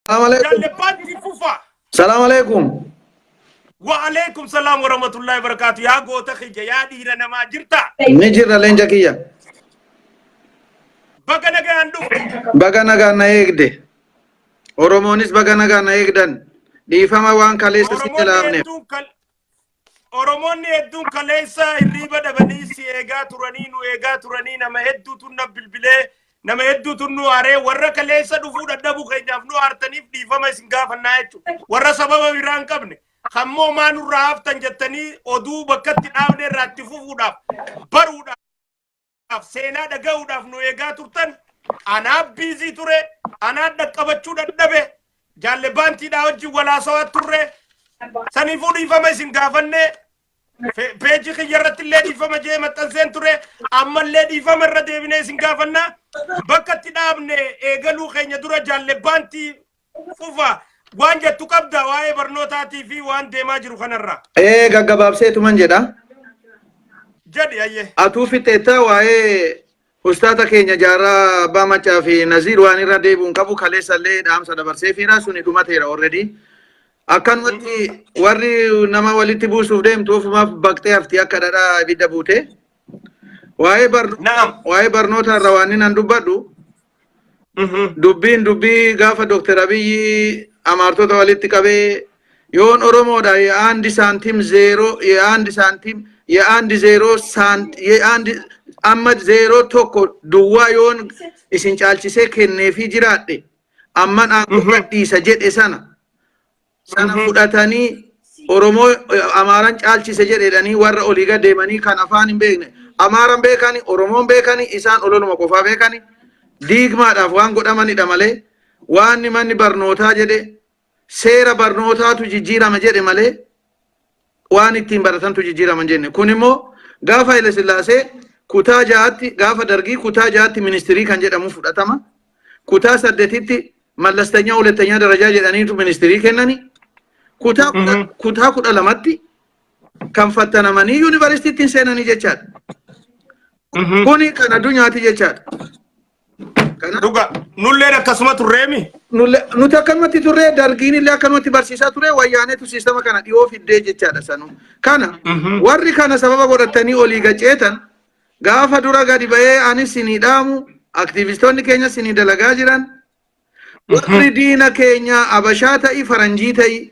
السلام عليكم. جال بانتي فوفا. السلام عليكم. وعليكم السلام ورحمة الله وبركاته. يا قوتا خيجا يا دينا ما جرتا. نجر لنجاكيا. بغنا غان دوفت. بغنا غان نايغدي. أورومونيس بغنا غان نايغدن. ديفما وان كاليسا سيلامنه. Oromoonni hedduun kaleessa hirriba dhabanii si eegaa turanii nu eegaa turanii nama hedduutu na bilbilee nama hedduutu nu aaree warra kaleessa dhufuu dadhabuu keenyaaf nu aartaniif dhiifama isin gaafannaa jechuudha. Warra sababa biraa hin qabne hammoo maanurraa haftan jettanii oduu bakkatti dhaabne irraa itti fufuudhaaf baruudhaaf seenaa dhaga'uudhaaf nu eegaa turtan anaaf biizii ture anaan dhaqqabachuu dadhabe jaalle baantiidhaa wajjin walaasawaa turre saniifuu dhiifama isin gaafanne peeji kiyyarratti illee dhiifama jee maxxanseen ture ammallee dhiifama irra deebinee isin gaafanna bakka itti dhaabne eegaluu keenya dura jaalle baantii fufaa waan jettu qabda waa'ee barnootaatii fi waan deemaa jiru kanarraa. Gaggabaabseetuman jedha. Jedhi ayyee. Atuu fixeetta waa'ee ustaata keenya jaarraa Abbaa Macaa fi Naziir waan irra deebi'uun qabu kaleessallee dhaamsa dabarsee fiira suni dhumateera already. Akkanumatti warri nama walitti buusuuf deemtuuf maaf baqxee hafti akka dhadhaa ibidda buute. Waa'ee barnoota irra waan nan dubbadhu. Dubbii gaafa Dr. Abiyyi amaartota walitti qabee yoon Oromoodha ye'aandi saantim zeeroo ye'aandi saantim ye'aandi zeeroo ye'aandi amma zeeroo tokko duwwaa yoon isin caalchisee kenneefii jiraadhe amman aangoon dhiisa jedhe sana fudhatanii Oromoo Amaaran caalchise jedhedhanii warra olii gad deemanii kan afaan hin beekne Amaaran beekani Oromoon beekani isaan ololuma qofaa beekani diigmaadhaaf waan godhamanidha malee waan manni barnootaa jedhe seera barnootaatu jijjiirama jedhe malee waan ittiin baratantu jijjiirama jenne kun immoo gaafa Haile Sillaasee kutaa jaatti gaafa dargii kutaa jaatti ministirii kan jedhamu fudhatama kutaa 8tti mallastanyaa hulattanyaa darajaa jedhaniitu ministirii kennani kutaa 12tti kan fattanamanii yuunivarsiitiitti seenanii jechaadha. Kuni kan addunyaati jechaadha. Dhuga nullee akkasuma turreemi. Nuti akkanumatti turree dargiin illee akkanumatti barsiisaa ture wayyaaneetu siistama kana dhiyoo fiddee jechaadha sanu. Kana warri kana sababa godhatanii olii gaceetan gaafa dura gadi ba'ee anis sinii dhaamu aktiivistoonni keenya sinii dalagaa jiran warri diina keenya abashaa ta'i faranjii ta'i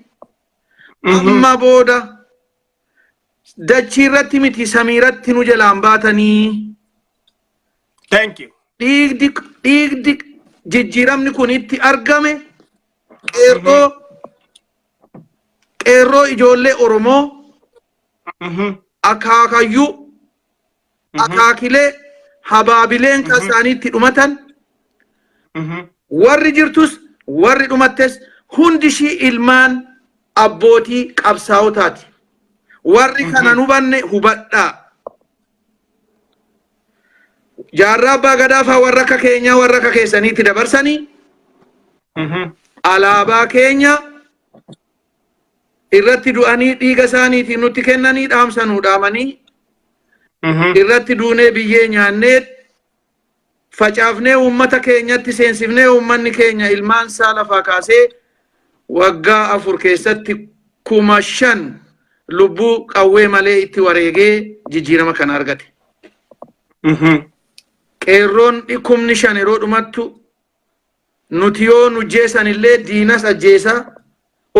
amma booda dachii irratti miti samiirratti nu jalaan baatanii. Thank you. Dhiigdi jijjiiramni kun itti argame qeerroo ijoollee Oromoo akaakayyuu akaakilee habaabileen kasaaniitti dhumatan warri jirtus warri dhumattes hundi ishii ilmaan abbootii qabsaa'otaati. Warri kana hubanne hubadhaa. Jaarraa Abbaa Gadaa fa'aa warra akka keenyaa warra akka keessaniitti dabarsanii alaabaa keenya irratti du'anii dhiiga isaaniitiin nutti kennanii dhaamsanuu dhaamanii irratti duunee biyyee nyaannee facaafnee uummata keenyatti seensifnee uummanni keenya ilmaan isaa lafaa kaasee waggaa 4 keessatti 5,000 lubbuu qawwee malee itti wareegee jijjiirama kana argate. Qeerroon 5,000 yeroo dhumattu nuti yoo nu jeesan illee diinas ajjeesaa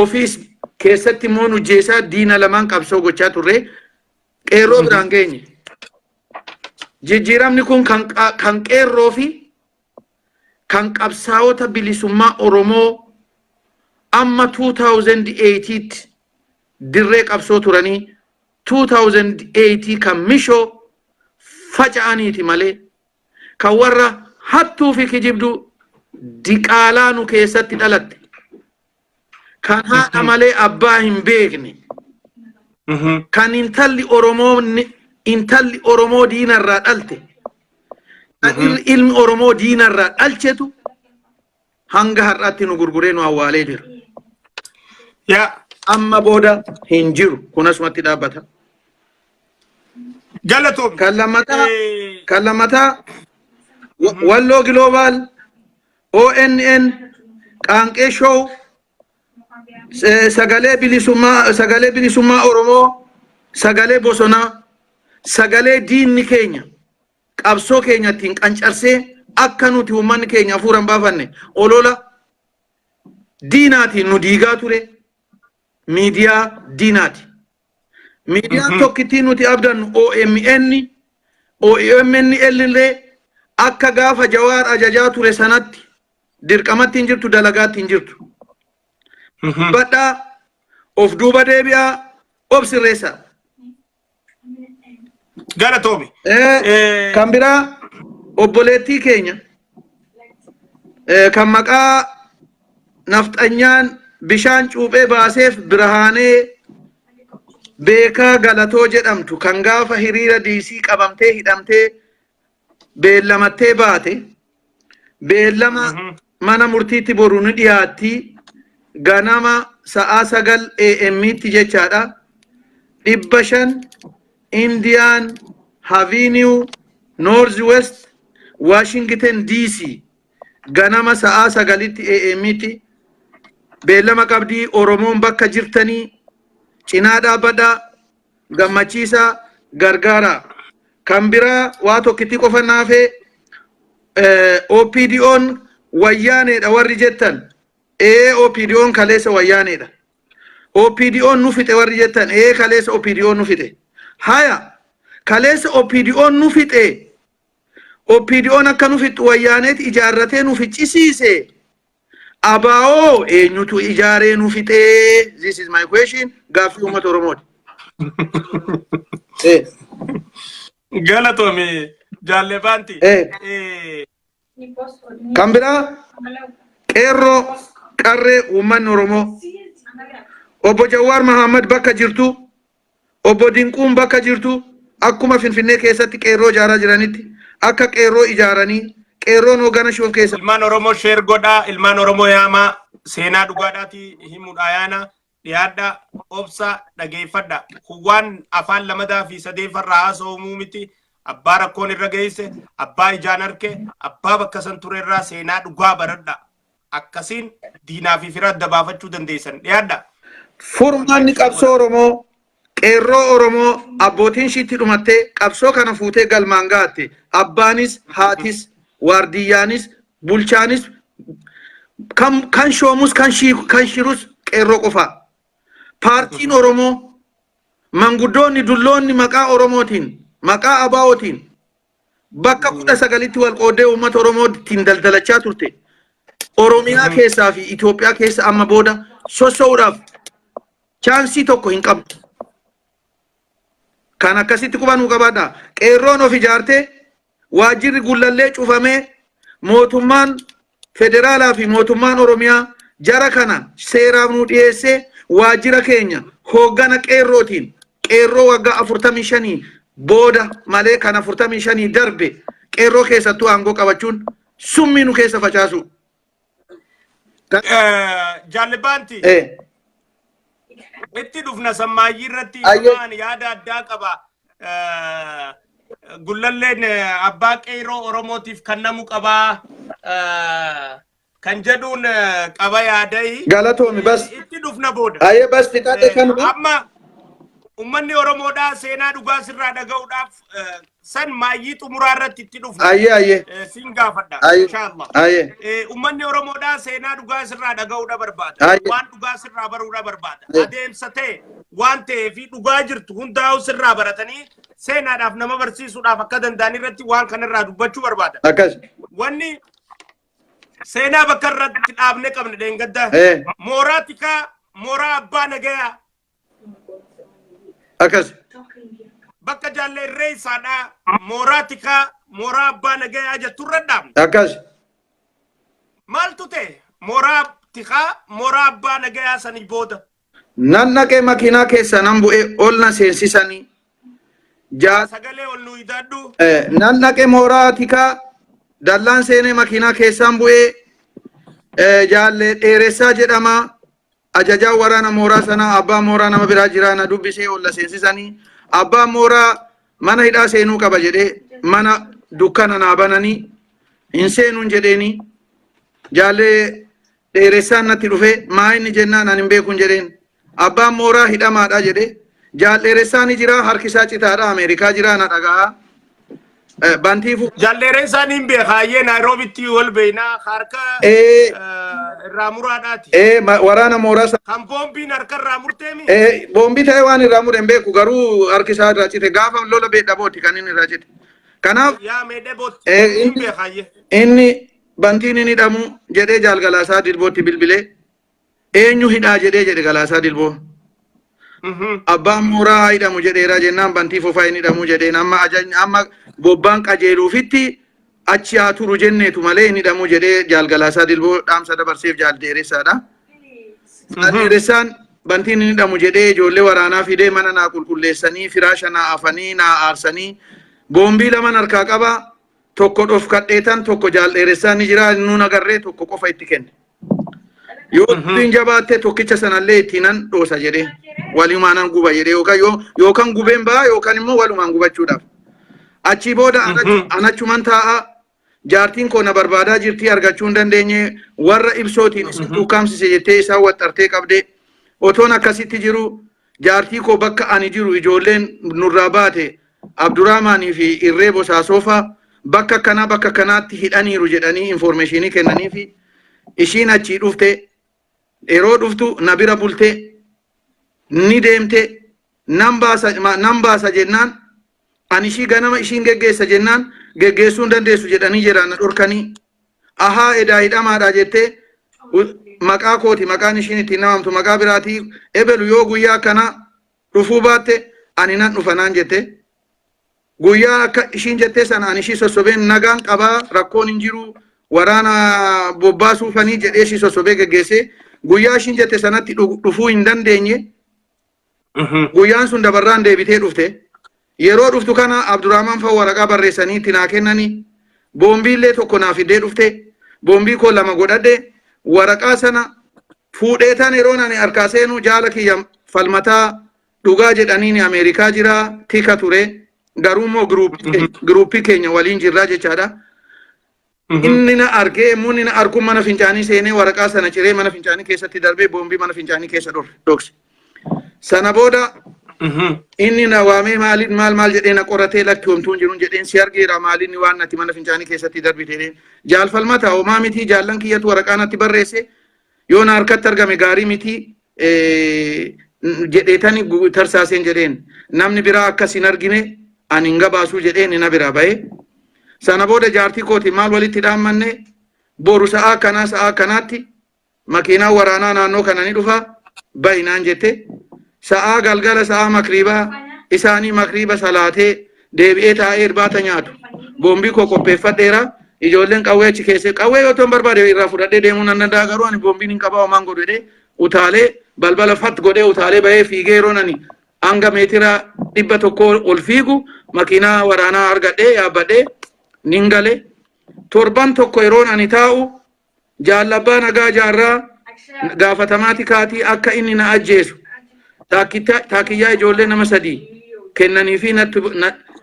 ofiis keessatti immoo nu jeesaa diina lamaan qabsoo gochaa turre qeerroo biraan geenye. Jijjiiramni kun kan qeerroo fi kan qabsaa'ota bilisummaa Oromoo amma 2008tti dirree qabsoo turanii 2008 kan mishoo faca'aniiti malee kan warra hattuu fi kijibdu diqaalaa nu keessatti dhalatte kan haadha malee abbaa hin beekne kan intalli Oromoo diinarraa dhalte ilmi Oromoo diinarraa dhalchetu hanga har'aatti nu gurguree nu awwaalee jira. Amma booda hin jiru kun asumatti dhaabbata. Galatoom. Kan lammataa Walloo Global ONN qaanqee show sagalee bilisummaa Oromoo sagalee bosonaa sagalee diinni keenya qabsoo keenya ittiin qancarsee akka nuti uummanni keenya hafuuran baafanne olola diinaatiin nu diigaa ture miidiyaa diinaati. Miidiyaan tokkittiin nuti abdannu OMN illee akka gaafa Jawaar ajajaa ture sanatti dirqamatti hin jirtu dalagaatti hin jirtu. Badhaa of duuba deebi'aa obsirreessa. Galatoomi. Kan biraa obboleettii keenya kan maqaa nafxanyaan bishaan cuuphee baaseef Birhaanee beekaa Galatoo jedhamtu kan gaafa hiriira diisii qabamtee hidhamtee beellamattee baate beellama mana murtiitti boru ni dhiyaatti ganama sa'a 9 AM'tti jechaadha 500 Indian Avenue Northwest Washington DC ganama sa'a 9tti AM'tti beellama qabdii Oromoon bakka jirtanii cinaa dhaabbadhaa gammachiisaa gargaara. Kan biraa waa tokkitti qofa naafee OPDO'n wayyaaneedha warri jettan OPDO'n kaleessa wayyaaneedha. OPDO'n nu fixe warri jettan kaleessa OPDO'n nu fixe. Haya kaleessa OPDO'n nu fixe. OPDO'n akka nu fixu wayyaaneeti ijaarratee nu ficcisiise. Abaa'oo eenyutu ijaaree nu fixe? This is my question. Gaaffii uummata Oromooti. Galatoomi jaalle Baantii. Kan biraa qeerroo qarree uummanni Oromoo obbo Jawaar Mahammad bakka jirtu obbo Dinquun bakka jirtu akkuma Finfinnee keessatti qeerroo ijaaraa jiranitti akka qeerroo ijaaranii qeerroon hoogana shoof keessa ilmaan Oromoo sheer godhaa ilmaan Oromoo yaamaa seenaa dhugaadhaati himuudha yaana dhiyaadha obsa dhageeffadha waan afaan lamadaa fi sadeeffarraa haasa'uu miti abbaa rakkoon irra geesse abbaa ijaan arke abbaa bakka san turerraa seenaa dhugaa baradha akkasiin diinaa fi fira adda baafachuu dandeessan dhiyaadha. Furmaanni qabsoo Oromoo qeerroo Oromoo abbootiin shiitti dhumattee qabsoo kana fuutee galmaan gaatte abbaanis haatis waardiyyaanis bulchaanis kan shoomus kan shirus qeerroo qofaa. Paartiin Oromoo manguddoonni dulloonni maqaa Oromootiin maqaa abaa'ootiin bakka 19tti wal qooddee uummata Oromootiin daldalachaa turte. Oromiyaa keessaa fi Itoophiyaa keessa amma booda sossa'uudhaaf chaansii tokko hin qabdu. Kan akkasitti qubanuu qabaadha. Qeerroon of ijaartee waajjirri gullallee cufamee mootummaan federaalaa fi mootummaan Oromiyaa jara kana seeraaf nu dhiyeessee waajjira keenya hooggana qeerrootiin qeerroo waggaa 45 booda malee kan 45 darbe qeerroo keessattuu aangoo qabachuun summii nu keessa facaasu. Jaalle Baantii itti dhufna sammaayyii irratti waan yaada addaa qaba. Gullalleen abbaa qeerroo Oromootiif kennamu qabaa kan jedhuun qaba yaadai galatoomi bas itti dhufna booda. Ayyee bas fixaate kan amma ummanni Oromoodhaa seenaa dhugaa sirraa dhaga'uudhaaf san maayyii xumuraa irratti itti dhufna. Ayyee siin gaafadha inshallah. Ummanni Oromoodhaa seenaa dhugaa sirraa dhaga'uudha barbaada. Waan dhugaa sirraa baruudha barbaada. Adeemsa ta'e waan ta'ee fi dhugaa jirtu hundaa'u sirraa baratanii seenaadhaaf nama barsiisuudhaaf akka danda'an irratti waan kanarraa dubbachuu barbaada. Akkas. Wanni seenaa bakka irratti dhaabne qabne dheengadda mooraa tikaa mooraa abbaa nagayaa akkas bakka jaalle irree isaadhaa mooraa tikaa mooraa abbaa nagayaa jetturra dhaabne akkas maaltu ta'e mooraa tikaa mooraa abbaa nagayaa sanii booda nannaqee makiinaa keessa nan bu'ee ol na seensisanii sagalee ol nu hidhadhu nannaqee mooraa tikaa dallaan seenee makiinaa keessaan bu'ee jaalle dheeressaa jedhama ajajaa waraana mooraa sana abbaa mooraa nama biraa jira na dubbisee olla seensisanii abbaa mooraa mana hidhaa seenuu qaba jedhee mana dukkana naa bananii hin seenuun jedheeni jaalle dheeressaan natti dhufe maa inni jennaan ani hin beekun jedheen. Abbaan mooraa hidhamaadha jedhe. Jaal dheeressaan ni jira harki isaa citaadha Ameerikaa jira na dhagaa. Baantii fufaa. Jaal dheeressaan hin beekaayyee Naayiroobitti wal beeynaa harka irraa muraadhaati. Waraana mooraa sana. Kan boombiin harka irraa murteemi. Boombii ta'e waan irraa mure hin beeku garuu harki isaa irraa cite gaafa lola beedhabooti kan inni irraa cite. Kanaaf yaa meedhee bootti hin beekaayyee. Inni bantiin inni hidhamu jedhee jaal Galaasaa Dilbootti bilbilee eenyu hidhaa jedhe Galaasaa Dilboo. Abbaan mooraa hidhamu jedheera jennaan bantii fufaa inni hidhamu jedheen amma bobbaan qajeeluufitti achi haa turu jenneetu malee inni hidhamu jedhee jaal Galaasaa Dilboo dhaamsa dabarseef jaal dheeressaadha. Dheeressaan bantiin inni hidhamu jedhee ijoollee waraanaa fidee mana naa qulqulleessanii firaasha naa afanii naa aarsanii boombii lama harkaa qaba tokko dhofkadheetan tokko jaal dheeressaan ni jira nuun agarree tokko qofa itti kenne. Yoo ittiin jabaatte tokkicha sanallee ittiinan dhoosa jedhee walumaanan guba jedhee yookaan gubeen ba'a yookaan immoo walumaan gubachuudhaaf. Achi booda anachuman taa'a jaartiin koo na barbaadaa jirtii argachuu hin dandeenye warra ibsootiin isin dhukkaaamsise jettee isaan waxxartee qabde otoon akkasitti jiru jaartii koo bakka ani jiru ijoolleen nurraa baate Abdurrahmaanii fi Irree Bosaasofa bakka kanaatti hidhaniiru jedhanii informeeshinii kennanii fi ishiin achii dhufte yeroo dhuftu na bira bulte ni deemte nan baasa jennaan ani ishii ganama ishiin geggeessa jennaan geggeessuu hin dandeessu jedhanii jedhan na dhorkanii ahaa edaa hidhamaadha jettee maqaa kooti maqaan ishiin ittiin namamtu maqaa biraatii ebelu yoo guyyaa kana dhufuu baatte ani nan dhufa naan jette guyyaa akka ishiin jettee sana ani ishii sossobeen nagaan qabaa rakkoon hin jiru waraana bobbaasuufanii jedhee ishii sossobee geggeessee guyyaa ishiin jette sanatti dhufuu hin dandeenye guyyaan sun dabarraan deebitee dhufte yeroo dhuftu kana Abdurrahman fa waraqaa barreessanii itti naa kennanii boombiillee tokko naa fidee dhufte boombii koo lama godhadhe waraqaa sana fuudheetan yeroo ani harkaa seenu jaala kiyya falmataa dhugaa jedhanii ni Ameerikaa jira tika ture garuu immoo giruuppii keenya waliin jirraa jechaadha. Inni na argee munni na arguun mana fincaanii seenee waraqaa sana ciree mana fincaanii keessatti darbee boombii mana fincaanii keessa dhokse. Sana booda inni na waamee maal jedhee na qoratee lakki homtuun jiruun jedheen si argeera maalinni waan natti mana fincaanii keessatti darbite jaal falmata homaa miti jaallan kiyyatu waraqaa natti barreesse yoo na harkatti argame gaarii miti jedheetani tarsaaseen jedheen namni biraa akkas hin argine ani hin gabaasuu jedheen na biraa ba'e. Sana booda jaartii kooti maal walitti dhaammanne boru sa'a kanaatti makiinaa waraanaa naannoo kana ni dhufa bayinaan jette sa'a galgala sa'a makriibaa isaanii makriiba salaatee deebi'ee taa'ee irbaata nyaatu boombii koo qopheeffadheera ijoolleen qawwee achi keessa qawwee yoo ta'an barbaade irraa fudhadhee deemuu nan danda'a garuu ani boombiin hin qabaa homaan godhee utaalee balbala fat godhee utaalee bahee fiigee yeroo nani hanga meetira 100 ol fiigu makiinaa waraanaa argadhee yaabbadhee ningale torban tokko yeroon ani taa'u jaalabbaa nagaa jaarraa gaafatamaati kaatii akka inni na ajjeesu taakiyyaa ijoollee nama 3 kennanii fi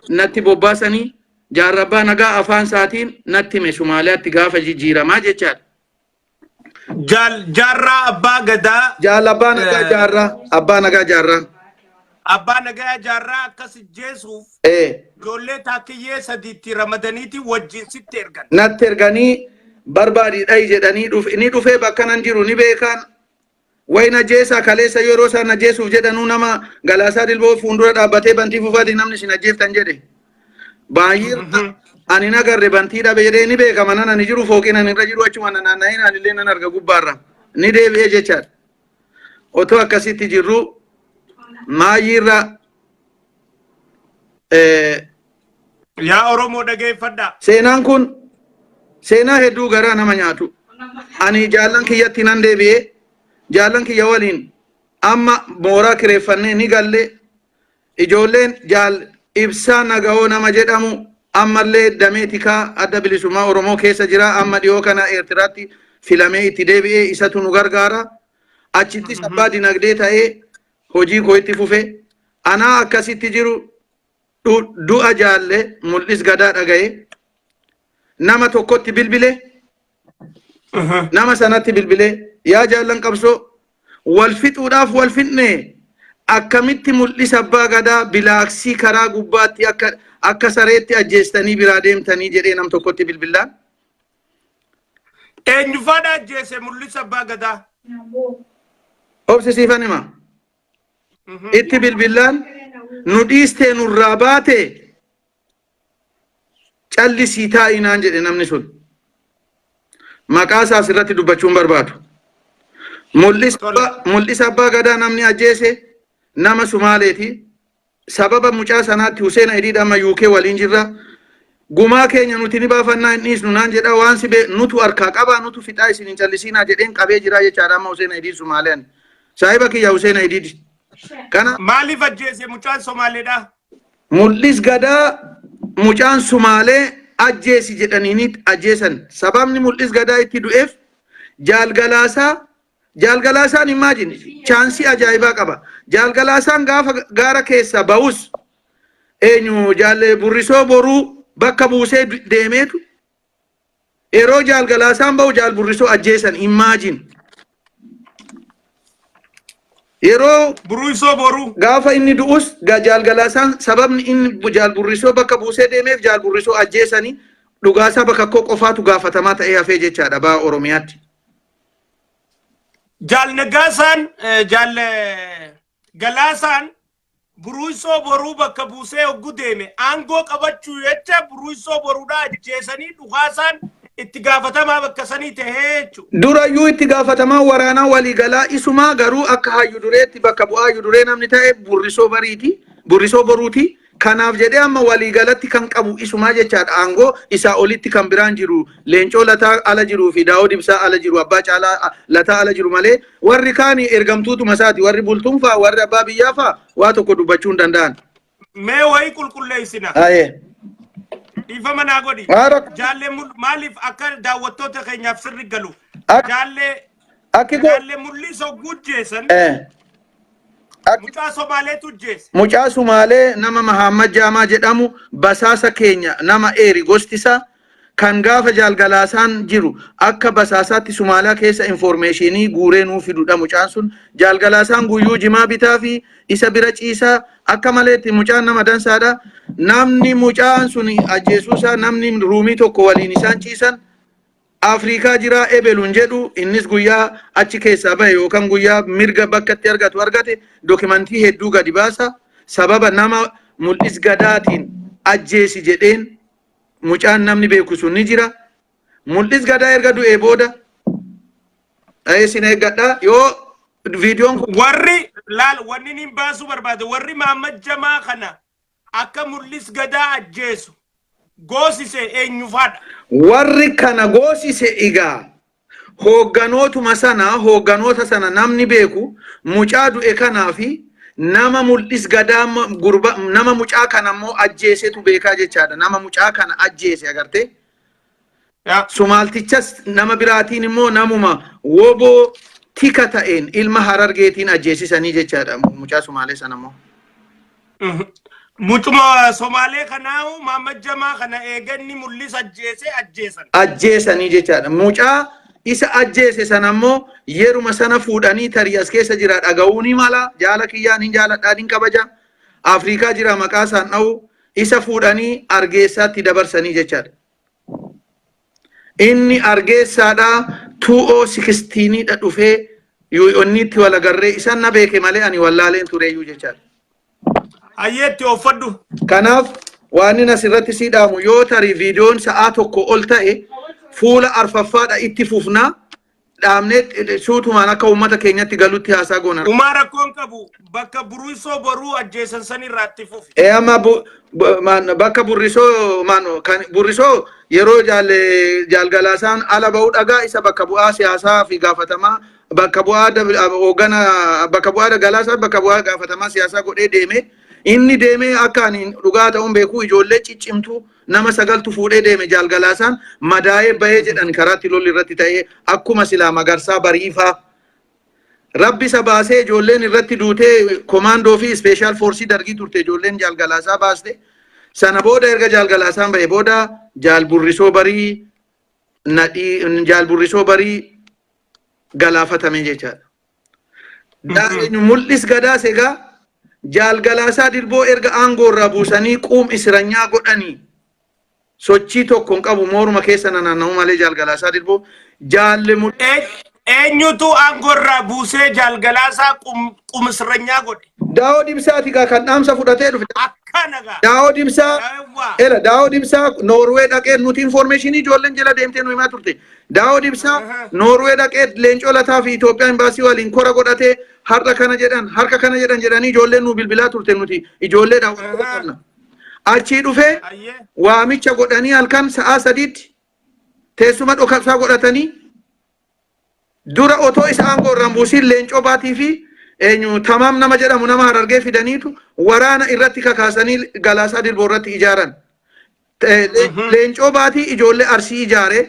natti bobbaasanii jaalabbaa nagaa afaan saatiin natti me Somaaliyaatti gaafa jijjiiramaa jechaadha. Jaarraa abbaa gadaa jaalabbaa nagaa jaarraa abbaa nagaa jaarraa Abba nagaa jaarraa akkas jeesuuf ijoollee taakiyyee sadiitti ramadaniiti wajjin sitti ergan. Natti erganii barbaadii dhayi jedhanii ni dhufee bakka nan jiru ni beekan wayna jeesa kaleessa yeroo isaan na jeesuuf jedhanuu nama Galaasaa Dilboo fuuldura dhaabbatee bantii fufaati namni sin ajjeeftan jedhe. Baay'ee ani nagarre bantii dhabe jedhee ni beekama nan ani jiru fooqin ani irra jiru achuma naanna'in ani illee nan arga gubbaarra ni deebi'ee jechaadha. Otoo akkasitti jirru maayirra yaa Oromoo dhageeffadha. Seenaan kun seenaa hedduu garaa nama nyaatu. Ani jaallan kiyyatti nan deebi'ee jaallan kiyya waliin amma mooraa kireeffannee ni galle ijoolleen jaal ibsaa nagahoo nama jedhamu ammallee dameetikaa adda bilisummaa Oromoo keessa jira amma dhiyoo kana Eertiraatti filamee itti deebi'ee isatu nu gargaara. Achitti sabbaa dinagdee ta'ee hojii koo itti fufe anaa akkasitti jiru du'a jaalle mul'is gadaa dhagaye nama tokkotti bilbile nama sanatti bilbilee yaa jaallan qabsoo wal fixuudhaaf wal fixne akkamitti mul'isa abbaa gadaa bilaaksii karaa gubbaatti akka sareetti ajjeestanii biraa deemtanii jedhee nam tokkotti bilbilaan. Eenyufaadha ajjeese mul'isa abbaa gadaa? Obsisiifan hima. Itti bilbilaan nu dhiistee nurraa baate callisii taa'inaan jedhe namni sun. Maqaa isaas irratti dubbachuun barbaadu. Mul'isa abbaa gadaa namni ajjeese nama Sumaaleeti. Sababa mucaa sanaatti Hussein Ayidiidha amma UK waliin jirra. Gumaa keenya nuti ni baafannaa hin dhiisnu naan jedha waan si nutu harkaa qabaa nutu fixaa isin hin callisiinaa jedheen qabee jira jechaadha amma Hussein Ayidiid Sumaaleen. Saahiba kiyya Hussein Ayidiid. Kana maaliif ajjeese mucaan Somaaleedha? Mul'is gadaa mucaan Sumaalee ajjeesi jedhaniini ajjeesan. Sababni mul'is gadaa itti du'eef jaalgalaasaan imagine chaansii ajaa'ibaa qaba. Jaalgalaasaan gaafa gaara keessa ba'us eenyu jaalle burrisoo boruu bakka buusee deemeetu yeroo jaalgalaasaan ba'u jaal burrisoo ajjeesan imagine. Yeroo burrisoo boruu gaafa inni du'us jaalgalaasaan sababni inni jaal burrisoo bakka buusee deemeef jaal burrisoo ajjeesanii dhugaasaa bakka koo qofaatu gaafatamaa ta'ee hafee jechaadha baa Oromiyaatti. Jaal Nagaasaan jaal Galaasaan burrisoo boruu bakka buusee hoggu deeme aangoo qabachuu jecha burrisoo boruudha ajjeesanii dhugaasaan itti gaafatamaa bakka sanii ta'ee jechuudha. Durayyuu itti gaafatamaa waraanaa waliigalaa isumaa garuu akka hayyu dureetti bakka bu'aa hayyu duree namni ta'e burrisoo boruuti. Kanaaf jedhee amma waliigalatti kan qabu isumaa jechaadha aangoo isaa olitti kan biraan jiru Leencoo Lataa ala jiruu fi Daawud Ibsaa ala jiru Abbaa Caalaa Lataa ala jiru malee warri kaani ergamtuutuma isaati warri bultuunfaa warri abbaa biyyaafaa waa tokko dubbachuu hin danda'an. Mee wayii qulqulleessina. Dhiifama naa godhi. Jaallee maaliif akka daawwattoota keenyaaf sirri galu? Jaallee mul'isoo gujjeessan. Mucaa Somaaleetu ajjeese. Mucaa Somaalee nama Mahammad Jaamaa jedhamu basaasa keenya nama eeri gostisa kan gaafa jaalgalaasaan jiru akka basaasaatti Somaaliyaa keessa informationii guuree nuu fidudha mucaan sun. Jaalgalaasaan guyyuu jimaa bitaa fi isa bira ciisaa akka maleetti mucaan nama dansaadha. Namni mucaan sun ajjeesuusaa namni ruumii tokko waliin isaan ciisan Afrikaa jira ebelun jedhu innis guyyaa achi keessaa bahe yookaan guyyaa mirga bakkatti argate dokumentii hedduu gadi baasa. Sababa nama mul'is gadaatiin ajjeesi jedheen mucaan namni beeku sun ni jira. Mul'is gadaa erga du'ee booda isin eeggadha yoo viidiyoon warri laal wanni ni baasu barbaade warri Mahammad Jamaa kana akka mul'is gadaa ajjeesu goosise eenyufaadha? Warri kana goosise igaa hoogganootuma sana hoogganoota sana namni beeku mucaa du'e kanaa fi nama mul'is gadaa nama mucaa kana immoo ajjeesetu beekaa jechaadha. Nama mucaa kana ajjeese agarte. Sumaaltichas nama biraatiin immoo namuma woboo tika ta'een ilma Harargeetiin ajjeesisanii jechaadha mucaa Sumaalee sana immoo. Mucuma Somaalee kanaa Mahammad Jamaa kana eeganni mul'is ajjeesan. Ajjeesanii jechaadha. Mucaa isa ajjeese sana immoo yeruma sana fuudhanii tarii as keessa jira dhaga'uu ni mala jaala kiyyaan hin jaaladhaa hin kabaja. Afrikaa jira maqaa isaan dha'u isa fuudhanii Argeessaatti dabarsanii jechaadha. Inni Argeessaadhaa 2016 dhufee yuu'onniitti wal agarree isaan na beeke malee ani wallaaleen tureeyyuu jechaadha. Ayyeetti oofadhu. Kanaaf waan inni asirratti siidhaamu yoo tarii viidiyoon sa'aa tokko ol ta'e fuula arfaffaadha itti fufnaa dhaabnee suutumaan akka uummata keenyatti galutti haasaa goona. Umaa rakkoon qabu bakka burrisoo boruu ajjeesan san irraatti fufi. Amma bakka burrisoo yeroo jaalgalaasaan ala ba'uu dhagaa isa bakka bu'aa siyaasaa fi gaafatamaa bakka bu'aa galaasaa bakka bu'aa gaafatamaa siyaasaa godhee deeme. Inni deemee akka ani dhugaa ta'uun beeku ijoollee ciccimtuu nama sagaltu fuudhee deeme jaalgalaasaan madaa'ee bahee jedhan karaatti lolli irratti ta'ee akkuma silaa magarsaa bariifaa rabbi isa baasee ijoolleen irratti duutee komaandoo fi ispeeshaal foorsii dargii turte ijoolleen jaalgalaasaa baaste sana booda erga jaalgalaasaan bahee booda jaal burrisoo barii nadhii jaal burrisoo barii galaafatame jechaadha. Mul'is gadaas egaa jaal galaasaa dilboo erga aangoo irraa buusanii quum isranyaa godhanii sochii tokko hin qabu mooruma keessa naanna'u malee jaal galaasaa dilboo jaalle eenyutu aangoo irraa buusee jaal galaasaa quum isranyaa godhe? Daawoo Dimsaati kan dhaamsa fudhatee dhufe. Akkanagaa. Daawoo Dimsaa Noorwee dhaqee nuti informationii ijoolleen jala deemtee nu himaa turte. Daawoo Dimsaa Noorwee dhaqee leencoo lataa fi Itoophiyaa imbaasii waliin kora godhatee harka kana jedhan jedhanii ijoolleen nu bilbilaa turte nuti ijoollee daawwatu. Achii dhufee waamicha godhanii halkan sa'aa sadiitti teessuma dhokabsaa godhatanii dura otoo isa aangoo irraan buusin leencoo baatii fi eenyu tamam nama jedhamu nama Harargee fidaniitu waraana irratti kakaasanii galaasaa dilboo irratti ijaaran. Leencoo baatii ijoollee Arsii ijaare,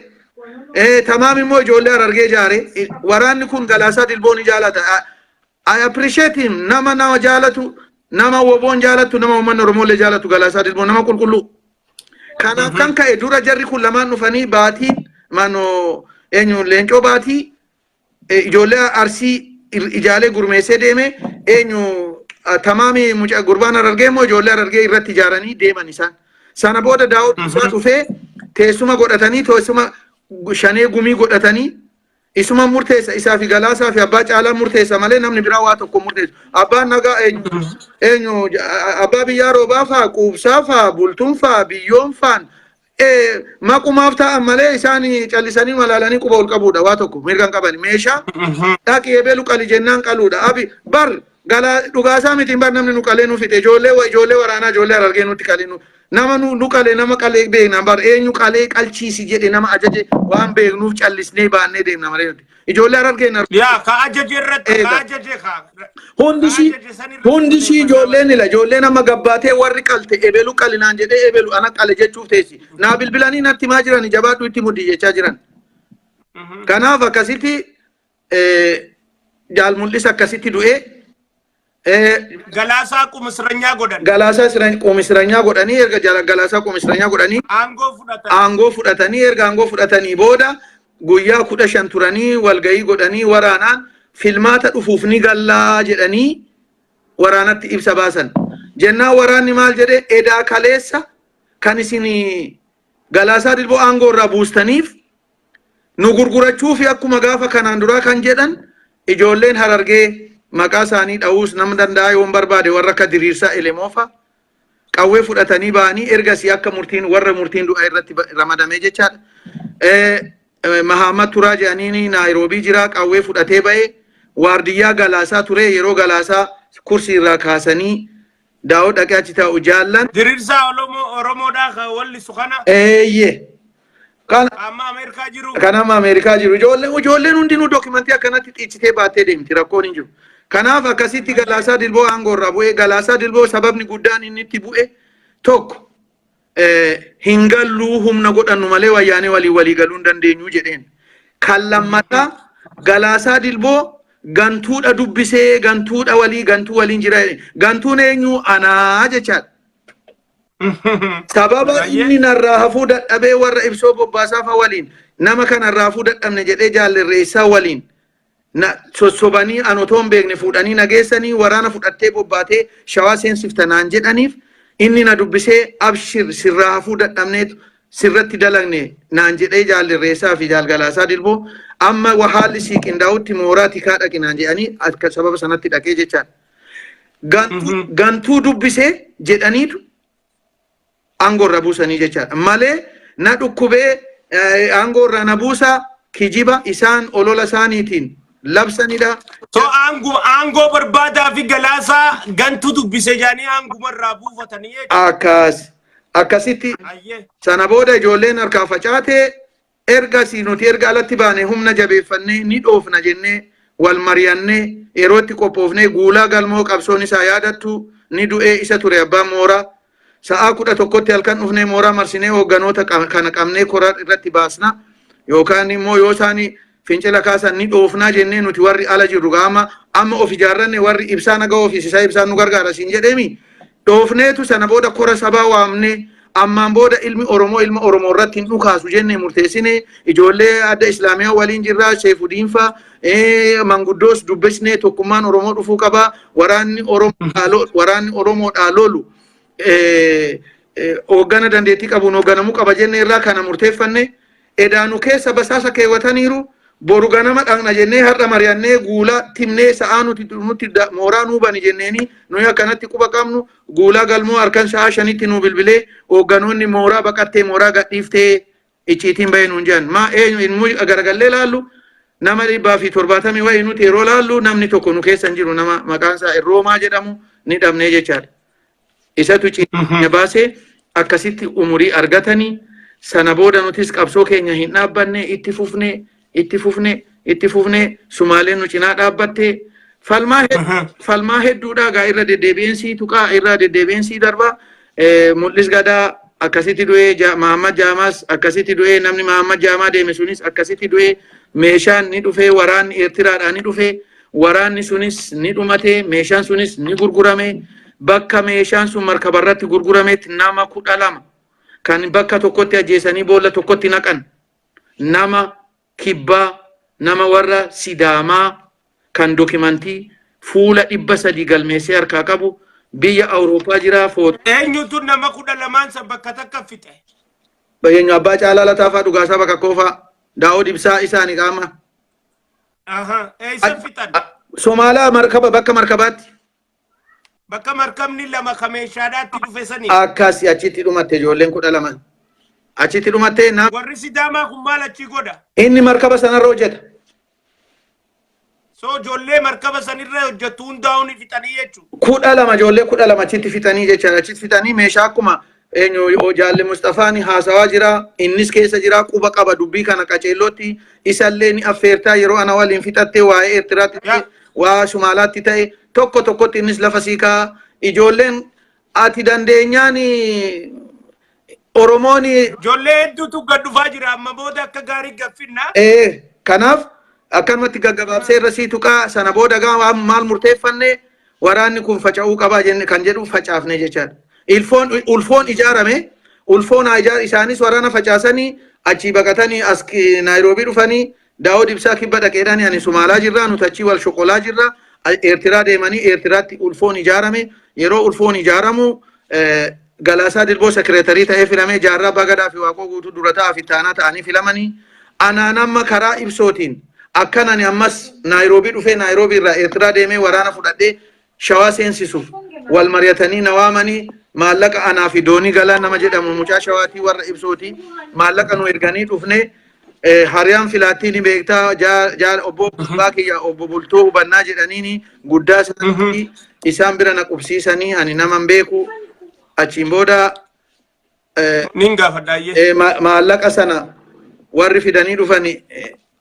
tamam immoo ijoollee Harargee ijaare. Waraanni kun galaasaa dilboo ni jaalata. I appreciate him. Nama jaalatu, nama woboon jaalatu, nama uummanni Oromoolee jaalatu galaasaa dilboo nama qulqulluu. Kanaaf kan ka'e dura jarri kun lamaan dhufanii baatiin manoo eenyu leencoo baatii ijoollee Arsii ijaalee gurmeessee deeme eenyu tamaami mucaa gurbaan Harargee immoo ijoollee Harargee irratti ijaaranii deeman isaan. Sana booda Daawud Dimsaa dhufee teessuma godhatanii teessuma shanee gumii godhatanii isuma murteessa isaa fi galaasaa fi abbaa caalaa murteessa malee namni biraa waa tokko murteessu. Abbaan nagaa eenyu abbaa biyyaa roobaa faa quubsaa faa bultuun faa biyyoon faan maqumaaf ta'an malee isaan callisanii malaalanii quba ol qabuudha waa tokko mirgan qaban meeshaa dhaqi eebelu qali jennaan qaluudha abi bar galaa dhugaasaa miti bar namni nu qalee nu fite ijoollee waraanaa ijoollee Harargee nutti qalee nama nu qalee nama qalee beekna bar eenyu qalee qalchiisi jedhe nama ajaje waan beeknuuf callisnee baannee deemna malee nuti ijoollee Harargee yaa ka ajaje irratti ka ajaje ka hundisi ijoolleen nila ijoolleen amma gabbaatee warri qalte ebelu qalinaan jedhee ebelu ana qale jechuuf teessi naa bilbilanii natti maa jiran jabaadhu itti mudii jechaa jiran. Kanaaf akkasitti jaal mul'is akkasitti du'ee galaasaa qumisranyaa godhan. Galaasaa qumisranyaa godhanii erga galaasaa qumisranyaa godhanii aangoo fudhatanii erga aangoo fudhatanii booda guyyaa 15 turanii walgahii godhanii waraanaan filmaata dhufuuf ni gallaa jedhanii waraanatti ibsa baasan. Jennaan waraanni maal jedhe edaa kaleessa kan isin galaasaa dilboo aangoo irraa buustaniif nu gurgurachuu fi akkuma gaafa kanaan duraa kan jedhan ijoolleen Harargee maqaa isaanii dha'uus nama danda'a yoo barbaade warra akka diriirsaa Elemoofa qawwee fudhatanii ba'anii ergasii akka warra murtiin du'a irratti ramadamee jechaadha. Mahammad Turaa jedhanii Naayiroobii jira qawwee fudhatee ba'ee waardiyyaa galaasaa ture yeroo galaasaa kursii irraa kaasanii Daawud dhaqee achi taa'u jaallan. Diriirsaa Oromoodhaa walli sukana. Amma Ameerikaa jiru. Kan amma Ameerikaa jiru ijoolleen hundinuu dookimantii akkanatti xiicitee baattee deemti rakkoon hin jiru. Kanaaf akkasitti galaasaa dilboo aangoo irraa bu'ee galaasaa dilboo sababni guddaan inni itti bu'e tokko hin galluu humna godhannu malee wayyaanee walii galuu hin dandeenyu jedheen. Kan lammataa galaasaa dilboo gantuudha dubbisee gantuu waliin jira gantuun eenyu anaa jechaadha. Sababa inni narraa hafuu dadhabee warra ibsoo bobbaasaa fa waliin nama kanarraa hafuu dadhabne jedhee jaallerreessaa waliin sossobanii anotoon beekne fuudhanii nageessanii waraana fudhattee bobbaatee shawaa seensiftanaan jedhaniif inni na dubbisee abshir sirraa hafuu dadhabneetu sirratti dalagne naan jedhee jaallerreessaa fi jaalgalaasaa dilboo amma haalli sii qindaa'utti mooraa tikaa dhaqinaan jedhanii akka sababa sanatti dhaqee jechaadha. Gantuu dubbisee jedhaniitu aangoo irraa buusanii jechaadha. Malee na dhukkubee aangoo irraa na buusaa kijiba isaan olola isaaniitiin labsanidha. So aangoo barbaadaa fi galaasaa gantuu dubbisee jedhanii aanguma irraa buufatanii jechuudha. Akkasitti sana booda ijoolleen harkaa facaatee ergasii nuti erga alatti baane humna jabeeffannee ni dhoofna jennee wal mari'annee yeroo itti qophoofnee guulaa galmoo qabsoon isaa yaadattu ni du'ee isa ture abbaan mooraa. Sa'a 11tti halkan dhufnee mooraa marsinee hoogganoota kana qabnee koraa irratti baasna yookaan immoo yoo isaanii fincila kaasan ni dhoofnaa jennee nuti warri ala jirru amma of ijaarranne warri ibsaa nagaa ofiis isaa ibsaan nu gargaara siin jedheemi dhoofneetu sana booda kora sabaa waamnee ammaan booda ilmi Oromoo irratti hin dhukaasu jennee murteessine ijoollee adda islaamiyaa waliin jirraa Sheefu Diinfaa manguddoos dubbisnee tokkummaan Oromoo dhufuu qaba waraanni Oromoodhaa lolu hoggana dandeettii qabuun hoogganamuu qaba jennee irraa kana murteeffanne edaanu keessa basaasa keewwataniiru boru ganama dhaqna jennee har'a mari'annee guulaa timnee sa'aa nuti mooraa nuu bani jenneeni nuyi akkanatti quba qabnu guulaa galmoo harkan sa'a 5tti nuu bilbilee hoogganoonni mooraa baqattee mooraa gadhiiftee icciitiin bahee nuun jedhan maa eenyu garagallee laallu nama 170 wayii nuti yeroo laallu namni tokko nu keessa hin jiru nama maqaan isaa Irroomaa jedhamu ni dhabnee jechaadha. Isatu icciitiin baasee akkasitti umurii argatanii sana booda nutis qabsoo keenya hin dhaabbanne itti fufne Sumaaleen nu cinaa dhaabbatte falmaa hedduudha gaa irra deddeebi'iinsi tuqaa irra deddeebi'iinsi darba mul'is gadaa akkasitti du'ee Mahammad Jaamaas akkasitti du'ee namni Mahammad Jaamaa deeme sunis akkasitti du'ee meeshaan ni dhufee waraanni Eertiraadhaa ni dhufee waraanni sunis ni dhumate meeshaan sunis ni gurgurame bakka meeshaan sun markabarratti gurgurametti nama 12 kan bakka tokkotti ajjeesanii boolla tokkotti naqan nama kibbaa nama warra Sidaamaa kan dokumentii fuula 300 galmeessee harkaa qabu biyya Awurooppaa jira foto eenyutu nama 12 san bakka takka fixe bayenya Abbaa Caalaa Lataafaa Dhugaasaa bakka koofaa Daawud Ibsaa isaanii qaama eessan fixan Somaalaa bakka markabaatti bakka markabni lama kameeshaadhaatti dhufe sanii akkasi achitti dhumatte ijoolleen 12 achitti dhumatte warri Sidaamaa kun maal achi godha inni markaba sanarra hojjeta so ijoollee markaba sanirra hojjetu hundaa'uun fixanii jechuudha 12 ijoollee 12 achitti fixanii jechaadha achitti fixanii meeshaa akkuma eenyu Jaalle Mustafaani haasawaa jira innis keessa jira quba qaba dubbii kana qaceellootti isallee ni affeertaa yeroo ana waliin fixattee waa'ee Eertiraatti waa Sumaalaatti ta'e tokkotti innis lafa siikaa ijoolleen ati dandeenyaan Oromoon ijoollee hedduutu gad dhufaa jira amma booda akka gaarii gaffinna kanaaf akkanumatti gaggabaabsee irra sii tuqaa sana booda gaa maal murteeffanne waraanni kun faca'uu qabaa jenne kan jedhu facaafne jechaadha ulfoon ijaarame ulfoon isaanis waraana facaasanii achi baqatanii as Naayiroobii dhufanii Daawud Ibsaa kibba dhaqeedhaan ani Sumaalaa jirra nuti achi wal shoqolaa jirra Eertiraa deemanii Eertiraatti ulfoon ijaarame yeroo ulfoon ijaaramu Galaasaa Dilboo sekreetarii ta'ee filamee Jaarraa Bagadaa fi Waaqoo guutuu dura ta'aa fi taanaa ta'anii filamanii anaan amma karaa ibsootiin akkanani ammas Naayiroobii dhufee Naayiroobii irraa Eertiraa deemee waraana fudhadhee Shawaa seensisuuf wal mari'atanii na waamanii maallaqa anaa fi doonii galaa nama jedhamu mucaa Shawaatii warra ibsootii maallaqa nu erganii dhufne hariyaan filaattii ni beektaa jaal obbo Baakiyyaa obbo Bultoo hubannaa jedhaniini guddaa isaanii isaan bira na qubsiisanii ani naman beeku achiin booda nin gaafadhaayyee maallaqa sana warri fidanii dhufani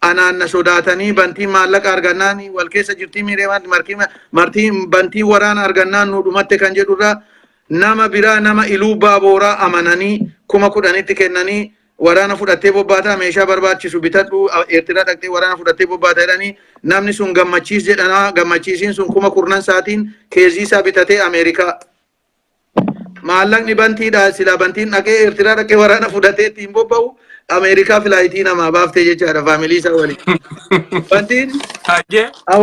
anaan na sodaatanii bantii maallaqa argannaan wal keessa jirtii miireemaatti martii bantii waraana argannaan nu dhumatte kan jedhurraa nama biraa nama iluu baaboraa amananii 10,000tti kennanii waraana fudhattee bobbaataa meeshaa barbaachisu bitadhu Eertiraa dhaqxee waraana fudhattee bobbaataa jedhanii namni sun gammachiis jedhana gammachiisiin sun 10,000 saatiin keezii isaa bitatee Ameerikaa maallaqni bantiidha sila bantiin dhaqee Eertiraa dhaqee waraana fudhatee ittiin bobba'u Ameerikaa filaayitii namaa baaftee jechaadha faamilii isaa waliin bantiin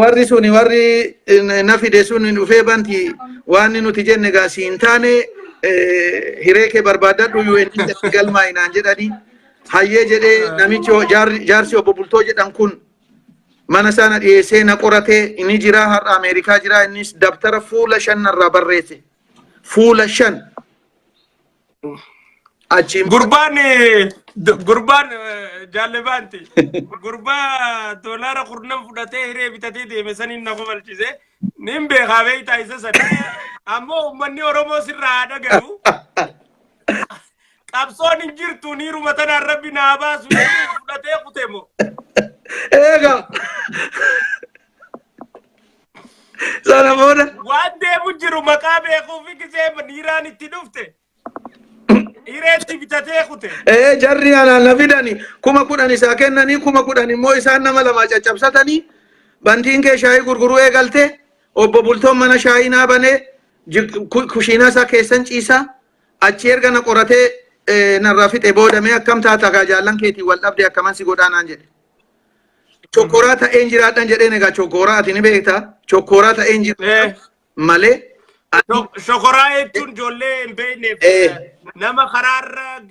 warri suni warri na fide sun dhufee bantii waan nuti jenne gaasii hin taane hiree kee barbaadadhu UN galmaa'inaan jedhanii hayyee jedhee namichi jaarsi obbo Bultoo jedhan kun mana sana dhiyeessee na qoratee inni jira har'a Ameerikaa jira innis dabtara fuula 5 irraa barreesse fuula 5 achiin gurbaan Jaalle Baantii gurbaa doolaara 10 fudhatee hiree bitatee deeme saniin na kobalchise nin beekaa beektaa isa sana ammoo uummanni Oromoo sirraa dhagahu qabsoon hin jirtu niiruma tanaan rabbi naa baasu fudhatee kutemo eega sana booda waan deemu jiru maqaa beekuufi gisee niiraan itti dhufte hireetti bitatee kute jarri anaan na fidani 10,000 isaa kennanii 10,000 immoo isaan nama lama caccabsatanii bantiin kee shaayii gurguruu eegalte obbo Bultoon mana shaayii naa banee kushiinaa isaa keessan ciisaa achi erga na qoratee narraa fixe boodamee akkam taata gaa jaallan keetii wal dhabde akkaman si godhaanaan jedhe. Chokkoraa ta'een jiraadhan jedheen egaa chokkoraa ati ni beektaa chokkoraa ta'een jiraadhan malee. Shokoraa jechuun ijoollee hin beekneef nama karaarra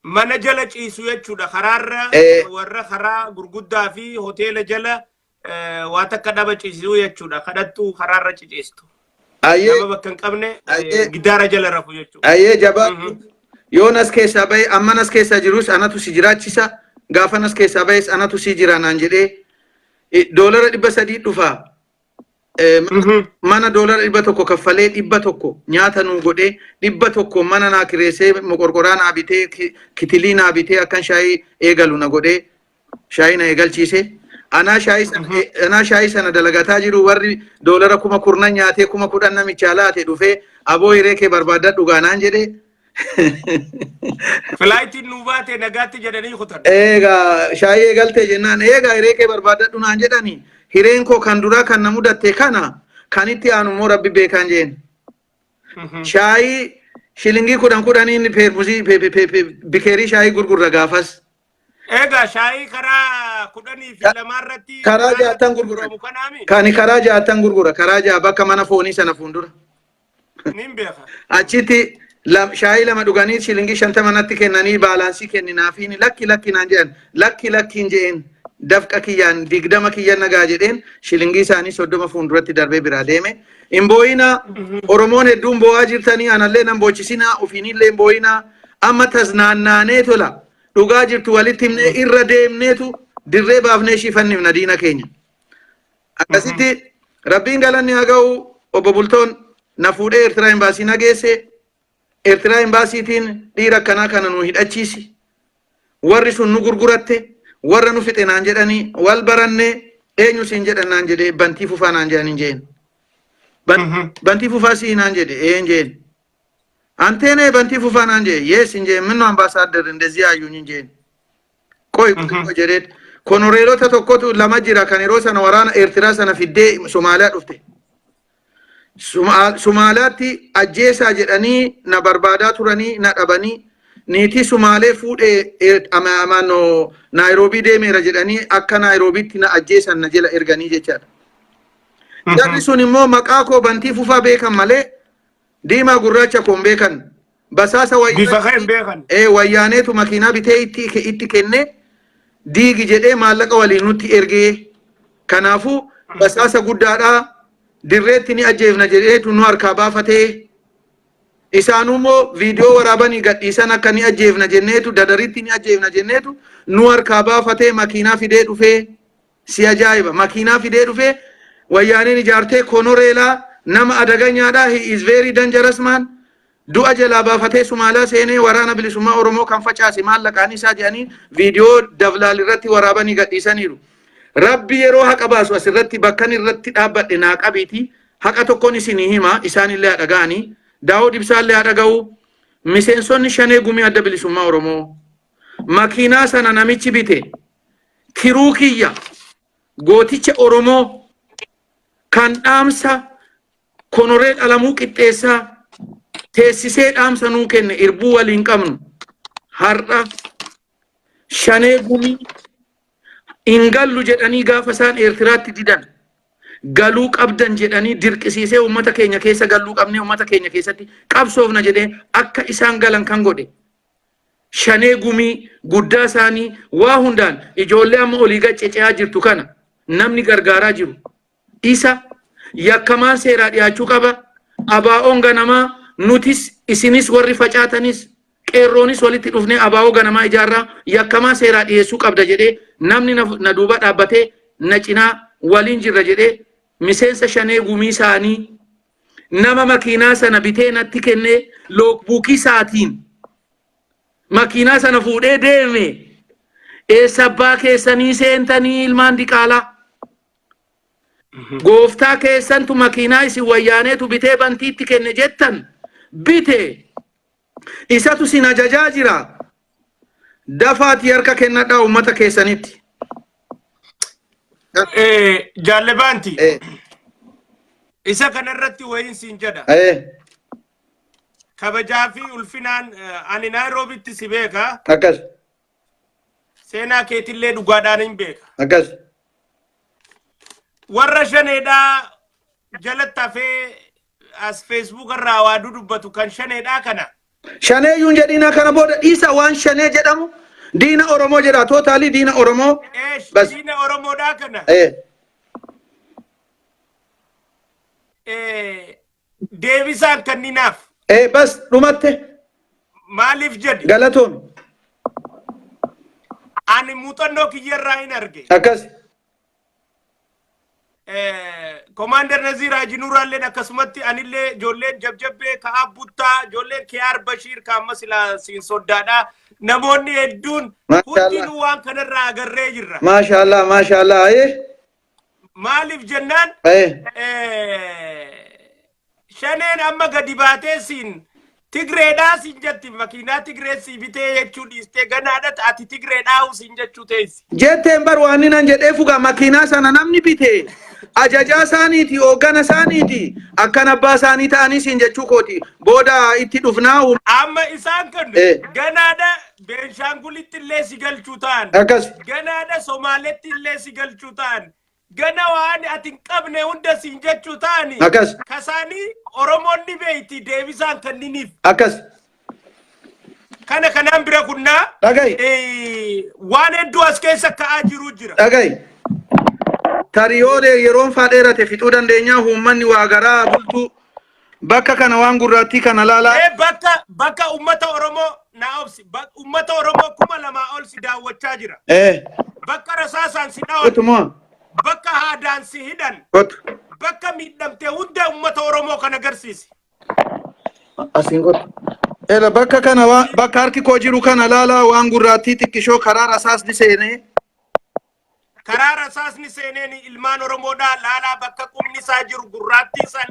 mana jala ciisu jechuudha. Karaarra warra karaa gurguddaa fi hoteela jala waa takka dhaba ciisuu jechuudha. Kadhattuu karaarra ciciistu. Nama bakka hin qabne giddaara jala rafu jechuudha. Ayyee jabaa yoon as keessaa bahe amman as keessaa jirus anatu si jiraachisa gaafan as keessaa bahes anatu si jira naan jedhee doolara 300 dhufaa. Mana doolara 100 kaffalee 100 nyaata nuu godhee 100 mana naa kireessee moqorqoraa naa bitee kitilii naa bitee akkan shaayii eegalu na godhee shaayii na eegalchiise. Anaa shaayii sana dalagataa jiru warri doolara 10,000 nyaatee 10,000 namicha laate dhufee aboo hiree kee barbaadadhu gaanaan jedhee. Filaayitiin nuu baate nagaatti jedhanii kutan. Eegaa shaayii eegaltee jennaan eegaa hiree kee barbaadadhu naan jedhanii. Hireen koo kan duraa kan na mudatte kana kan itti aanu immoo rabbi beekaan jeen. Shaayii shilingii 10 peermusii bikeerii shaayii gurgurra gaafas. Egaa shaayii karaa 10 fi 2 irratti karaa 60 gurgura. Kan karaa 60 gurgura karaa 6 bakka mana foonii sana fuuldura. Nin beeka. Achitti shaayii 2 dhuganii shilingii 50 natti kennanii baalaansii kenninaafiin lakki naan jedhan lakkiin jeen. Dafqa kiyyaan 20 kiyyan nagaa jedheen shilingii isaanii 30 fuulduratti darbee biraa deeme. Imbooyina Oromoon hedduun boo'aa jirtanii anallee nan boochisina ofiinillee imbooyina amma tasnaannaanee tola dhugaa jirtu walitti himnee irra deemneetu dirree baafnee shifannifna diina keenya. Akkasitti rabbiin galanni haa ga'u obbo Bultoon na fuudhee Eertiraa imbaasii nageesse. Eertiraa imbaasiitiin dhiira akkanaa kana nu hidhachiisi. Warri sun nu gurguratte. Warra nu fixe naan jedhanii wal baranne eenyu siin jedhan naan jedhe bantii fufaa naan jedhanii jeen. Bantii fufaa sii naan jedhe een jeen. Anteene bantii fufaa naan jedhe yes hin jeen minno ambaasaadder indezii ayyuun hin jeen. Qoy jedheet konoreelota tokkotu lama jira kan yeroo sana waraana Eertiraa sana fiddee Somaaliyaa dhufte. Somaaliyaatti ajjeesaa jedhanii na barbaadaa turanii na dhabanii. Niitii Sumaalee fuudhee amaano Naayiroobii deemeera jedhanii akka Naayiroobiitti na ajjeesan na jala erganii jechaadha. Jarri sun immoo maqaa koo bantii fufaa beekan malee diimaa gurraacha koon beekan. Basaasa wayyaaneetu makiinaa bitee itti kenne diigi jedhee maallaqa waliin nutti ergee. Kanaafuu basaasa guddaadhaa dirreetti ni ajjeefna jedheetu nu harkaa baafatee. Isaanummoo viidiyoo waraabanii gadhiisan akka ni ajjeefna jenneetu dadaritti ni ajjeefna jenneetu nu harkaa baafatee makiinaa fidee dhufee si ajaa'iba makiinaa fidee dhufee wayyaaneen ijaartee konoreelaa nama adaganyaadhaa he is very dangerous man du'a jalaa baafatee Sumaalaa seenee waraana bilisummaa Oromoo kan facaase maallaqaan isaa jedhanii viidiyoo dablaal irratti waraabanii gadhiisaniiru. Rabbi yeroo haqa baasu asirratti bakkan irratti dhaabbadhe naa qabiiti haqa tokkoon isinii hima isaanillee dhaga'anii. Daawud ibsaallee haa dhaga'u miseensonni shanee gumii adda bilisummaa Oromoo makiinaa sana namichi bite tiruu kiyya gooticha Oromoo kan dhaamsa konoree dhalamuu qixxeessaa teessisee dhaamsa nuu kenne irbuu waliin qabnu har'a shanee gumii ingallu jedhanii gaafa isaan Eertiraatti didan. Galuu qabdan jedhanii dirqisiisee uummata keenya keessa galuu qabnee uummata keenya keessatti qabsoofna jedhee akka isaan galan kan godhe. Shanee gumii guddaa isaanii waa hundaan ijoollee amma olii gaccecaa jirtu kana namni gargaaraa jiru. Isa yakkamaan seeraa dhiyaachuu qaba. Abaa'oon ganamaa nutis isinis warri facaatanis qeerroonis walitti dhufnee abaa'oo ganamaa ijaarraa yakkamaa seeraa dhiyeessuu qabda jedhee namni na duuba dhaabbatee na cinaa waliin jirra jedhee miseensa shanee gumii isaanii nama makiinaa sana bitee natti kennee lookbuukii isaatiin makiinaa sana fuudhee deeme eessabbaa keessanii seentanii ilmaan diqaalaa gooftaa keessantu makiinaa isin wayyaaneetu bitee bantiitti kenne jettan bite isatu sin ajajaa jira dafaati harka kennadhaa uummata keessanitti. Jaalle Baantii isa kanarratti wayiin siin jedha kabajaa fi ulfinaan ani Naayiroobitti si beeka. Akkas. Seenaa keetillee dhugaadhaan hin beeka. Akkas. Warra shaneedhaa jalatti hafee as Facebook irraa waa dudubbatu kan shaneedhaa kana. Shanee yuun jedhina kana booda dhiisa waan shanee jedhamu diina Oromoo jedha tootaalii diina Oromoo. Diina Oromoodhaa kana. Deebisaan kanninaaf. Bas dhumatte. Maaliif jedhi? Galatoon. Ani muuxannoo kiyyarraa hin arge. Akkas. Commander Nazir Ajinuralleen akkasumatti anillee ijoolleen jabjabbee ka Abbuttaa ijoolleen Kiyaar Bashir ka amma silaa siin soddaadha. Namoonni hedduun hundinuu waan kanarraa agarree jirra. Maashaallah maashaallah. Maaliif jennaan? Shaneen amma gadi baatee siin Tigreedhaa siin jetti makiinaa Tigree sii bitee jechuu dhiistee ganaadha ati Tigreedhaa siin jechuu teessi. Jetteen bar waan nan jedhee fugaa makiinaa sana namni bitee ajajaa isaaniiti hoogganaa isaaniiti akkan abbaa isaanii ta'anii siin jechuu kooti booda itti dhufnaa. Amma isaan kan ganaadha Beenshaangulitti illee si galchuu ta'an. Akkas. Ganaadha Somaaleetti illee si galchuu ta'an. Gana waan ati hin qabne hunda siin jechuu ta'ani. Akkas. Kasaanii Oromoonni beeyti deebisaan kanniniif. Akkas. Kanaan bira kunnaa. Dhagahi. Waan hedduu as keessa ka'aa jiru jira. Dhagahi. Tariyoodee yeroon faadheerate fixuu dandeenyaa uummanni waa garaa bultu bakka kana waan gurraattii kana laalaa. Bakka uummata Oromoo na obsi. Uummata Oromoo 2,000 ol si daawwachaa jira. Bakka rasaasaan si dhawan. Bakka haadaan si hidhan. Bakka miidhamte hunda uummata Oromoo kan agarsiisi. Asiin qotu. Bakka kana bakka harki koo jiru kana laalaa waan gurraattii xiqqishoo karaa rasaasni seenee. Karaa rasaasni seeneen ilmaan Oromoodhaa laalaa bakka qubni isaa jiru gurraattii san.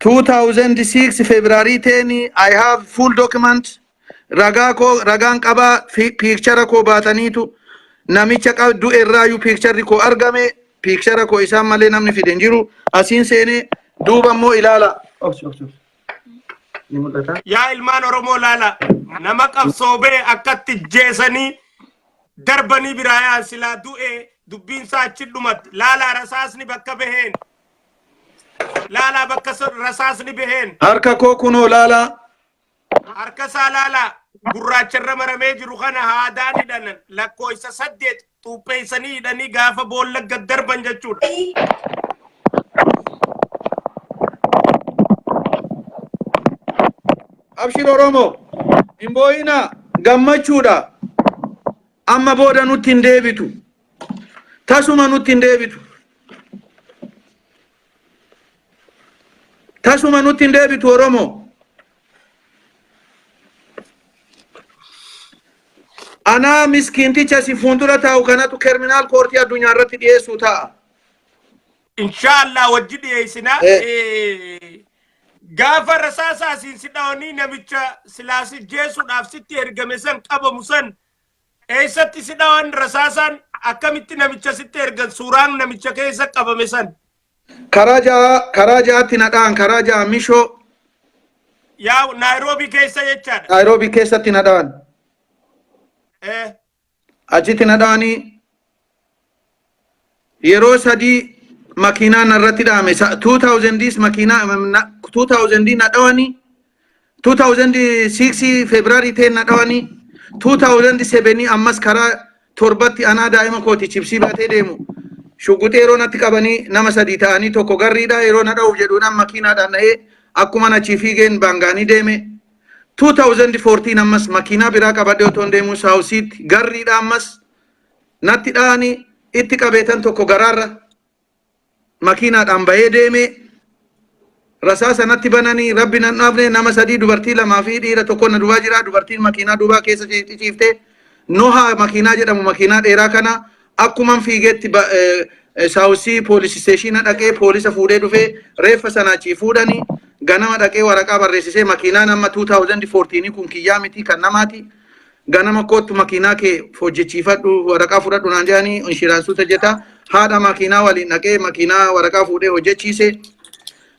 2006 February 10 I have full document. Ragaan qabaa picture koo baataniitu namicha qabdu irraayu picture koo argame. Picture ko isaan malee namni fide hin jiru asiin seenee duuba immoo ilaala. Yaa ilmaan Oromoo laala nama qabsoobee akkatti jeesanii darbanii biraayaan silaa du'ee dubbiin isaa achi dhumatti laala rasaasni bakka baheen laala bakka rasaasni baheen harka koo kunoo laala harka isaa laala gurraacharra maramee jiru kana haadaan hidhan lakkoofsa 8 xuupheessanii hidhanii gaafa boolla gad darban jechuudha. Abshir Oromoo hin boo'inaa gammachuudha. Amma booda nutti hin deebitu. Tasuma nutti hin deebitu. Tasuma nutti hin deebitu Oromoo. Ana miskiinticha si fuuldura taa'u kanatu terminaal koortii addunyaa irratti dhiyeessuu ta'a. Inshallah wajji dhiyeessina. Gaafa rasaasaa siin si dhaawanii namicha silaasi jeesuudhaaf sitti ergame san qabamu san eessatti si dhaawan rasaasaan akkamitti namicha sitti ergan suuraan namicha keessa qabame san. Karaa ja'aatti nadhaan karaa ja'a mishoo. Yaa Naayiroobii keessa jechaadha. Naayiroobii keessatti nadhaan. Achitti nadhaanii yeroo sadii makiinaan irratti dhaame 2000 makiinaa 2000 nadhawanii 2006 February 10 nadhawanii 2007 ammas karaa torbatti anaa daa'ima kooti chipsii baatee deemu shuguxee yeroo natti qabanii nama sadii ta'anii tokko garriidha yeroo nadha'uuf jedhuudhaan makiinaadhaan dha'ee akkuma achii fiigeen baangaanii deeme 2014 ammas makiinaa biraa qabadhe otoo hin deemu saawusiitti garriidha ammas natti dha'anii itti qabeetan tokko garaarra makiinaadhaan bahee deeme rasaasa natti bananii rabbi nan dhaafne nama sadii dubartii lamaa fi dhiira tokko na dubaa jira dubartiin makiinaa dubaa keessa ciiftee noha makiinaa jedhamu makiinaa dheeraa kana akkuman fiigeetti saawusii poolisii steeshina dhaqee poolisa fuudhee dhufee reeffa sana achii fuudhanii ganama dhaqee waraqaa barreessisee makiinaan amma 2014 kun kiyyaa miti kan namaati ganama kootu makiinaa kee hojjechiifadhu waraqaa fudhadhu naan jedhanii inshiraansuu tajjeta haadha makiinaa waliin dhaqee makiinaa waraqaa fuudhee hojjechiise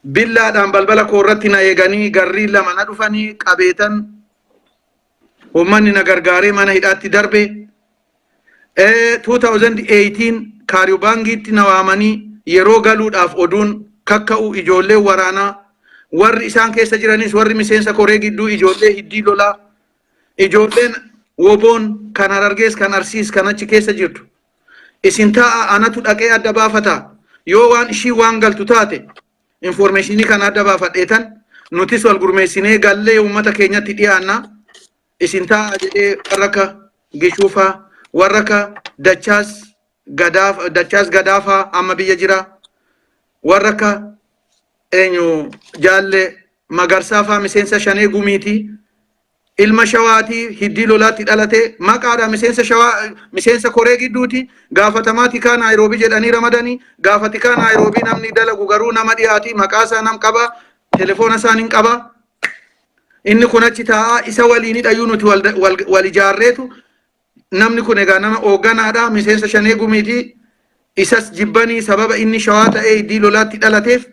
billaadhaan balbala koorratti na eeganii garrii lama na dhufanii qabeetan ummanni na gargaaree mana hidhaatti darbe. 2018 kaariyoobaangiitti na waamanii yeroo galuudhaaf oduun kakka'u ijoollee waraanaa warri isaan keessa jiranis warri miseensa koree gidduu ijoollee hiddii lolaa ijoolleen woboon kan Harargees kan Arsiis kan achi keessa jirtu isin ta'a anatu dhaqee adda baafata yoo waan ishii waan galtu taate informationii kan adda baafadheetan nutis wal gurmeessinee gallee uummata keenyatti dhiyaanna isin ta'a jedhee warra Gishuufaa warra Dachaas Gadaafaa amma biyya jira warra eenyu jaalle Magarsaafaa miseensa Shanee Gumiiti ilma Shawaati hiddii lolaatti dhalate maqaadha miseensa koree gidduuti gaafatamaati kaa Naayiroobii jedhanii ramadanii gaafati kaa Naayiroobii namni dalagu garuu nama dhiyaati maqaasaa nam qaba telefoona isaan qaba inni kun achi taa'a isa waliin dhayyuu nuti wal ijaarreetu namni kun egaa nama hoogganaadha miseensa Shanee Gumiiti isas jibbanii sababa inni Shawaa ta'ee hiddii lolaatti dhalateef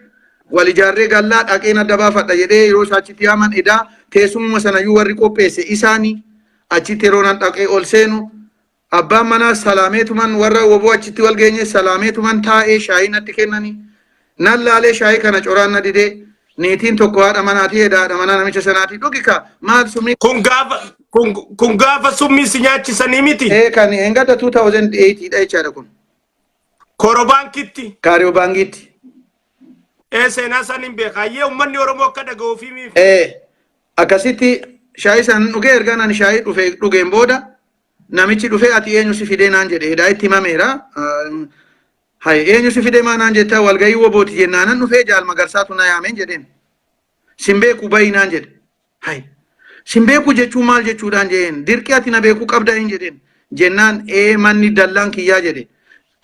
wal ijaarree gallaa dhaqeen adda baafadha jedhee yeroo achitti yaaman edaa teessumuma sanayyuu warri qopheesse isaanii achitti yeroo nan dhaqee ol seenu abbaan manaa salaameetuman warra woboo achitti wal geenye salaameetuman taa'ee shaayii natti kennanii nan laalee shaayii kana coraan na didee niitiin tokko haadha manaatii edaadha mana namicha sanaatii dhugika maal summii kun gaafa summii si nyaachisanii miti kan engada 2008 dha jechaadha kun Koroobaankitti kaariyoobaangiitti seenaa isaaniin beekayyee uummanni Oromoo akka dhaga'uu fi miif akkasitti shaayii san dhugee ergaan ani shaayii dhugeen booda namichi dhufee ati eenyu si fidee naan jedhe edaa itti himameera hay eenyu si fidee maa naan jettaa walgayii wobooti jennaanan dhufee jaal Magarsaatu na yaameen jedheen simbeeku bayi naan jedhe hay simbeeku jechuun maal jechuudhaan jeen dirqii ati na beekuu qabda hin jedheen jennaan manni dallaan kiyyaa jedhe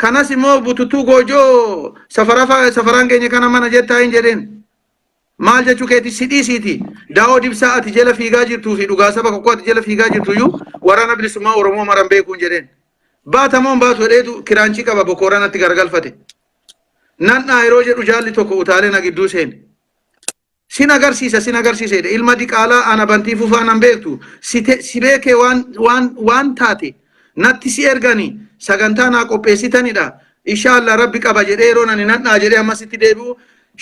kanas immoo bututuu goojoo safaraan keenya kana mana jettaa hin jedheen maal jechuu keeti sidhiisiiti daawoo dibsaa ati jala fiigaa jirtuu fi dhugaa saba kokkoo ati jala fiigaa jirtuyyuu waraana bilisummaa Oromoo maran beekuun jedheen baatamoon baatu hedheetu kiraanchii qaba bokooraan atti gargalfate nan yeroo jedhu jaalli tokko utaalee na gidduu seene sin agarsiisa ilma diqaalaa ana bantii fufaa nan beektu si beekee waan taate natti si erganii sagantaa naa qopheessitanidha inshallah rabbi qaba jedhee yeroo nani nan jedhee ammasitti deebi'u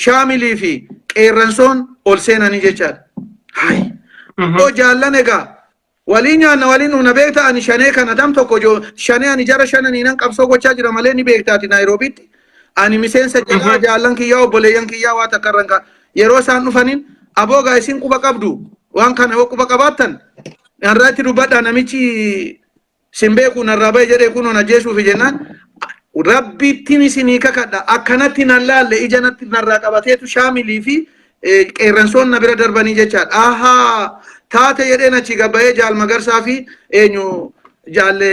shaamilii fi qeerransoon ol seenanii jechaadha hay oo jaallan egaa waliin nyaanna waliin dhugna beekta ani Shanee kana dam tokko Shanee ani jara shananii nan qabsoo gochaa jira malee ni beektaati Naayiroobiitti ani miseensa jedhaa jaallan kiyyaa obboleeyyan kiyyaa waa takkarranka yeroo isaan dhufaniin aboogaa isin quba qabdu waan kana yoo quba qabaattan irratti dubbadhaa namichi simbeeku narraa bahe jedhee kun ona jeesuufi jennaan rabbittiin isinii kakadha akkanatti nan laalle ija natti narraa qabateetu shaamilii fi qeerransoon na bira darbanii jechaadha ahaa taate jedheen achi gabbayee jaal Magarsaa fi eenyu jaalle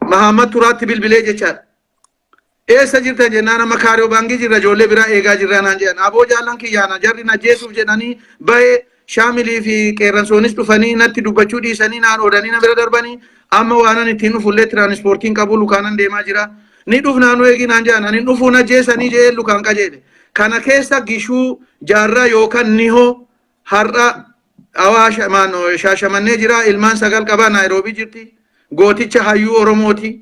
Mahammad Turaatti bilbilee jechaadha eessa jirtan jennaan amma kaariyoobaangii jirra ijoollee biraa eegaa jirra naan jedhan aboo jaallan kiyyaana jarri na jeesuuf jedhanii bahee shaamilii fi qeerransoonis dhufanii natti dubbachuu dhiisanii naan oodanii na bira darbanii amma waanan ittiin dhufullee tiraanispoortiin qabu lukaanan deemaa jira ni dhufnaanu eegi naan jedhan ani dhufuu na jeesanii jee lukaan qajeele kana keessa Gishuu jaarraa yookaan Nihoo har'a Awaash Shaashamannee jira ilmaan 9 qaba Naayiroobii jirti gooticha hayyuu Oromooti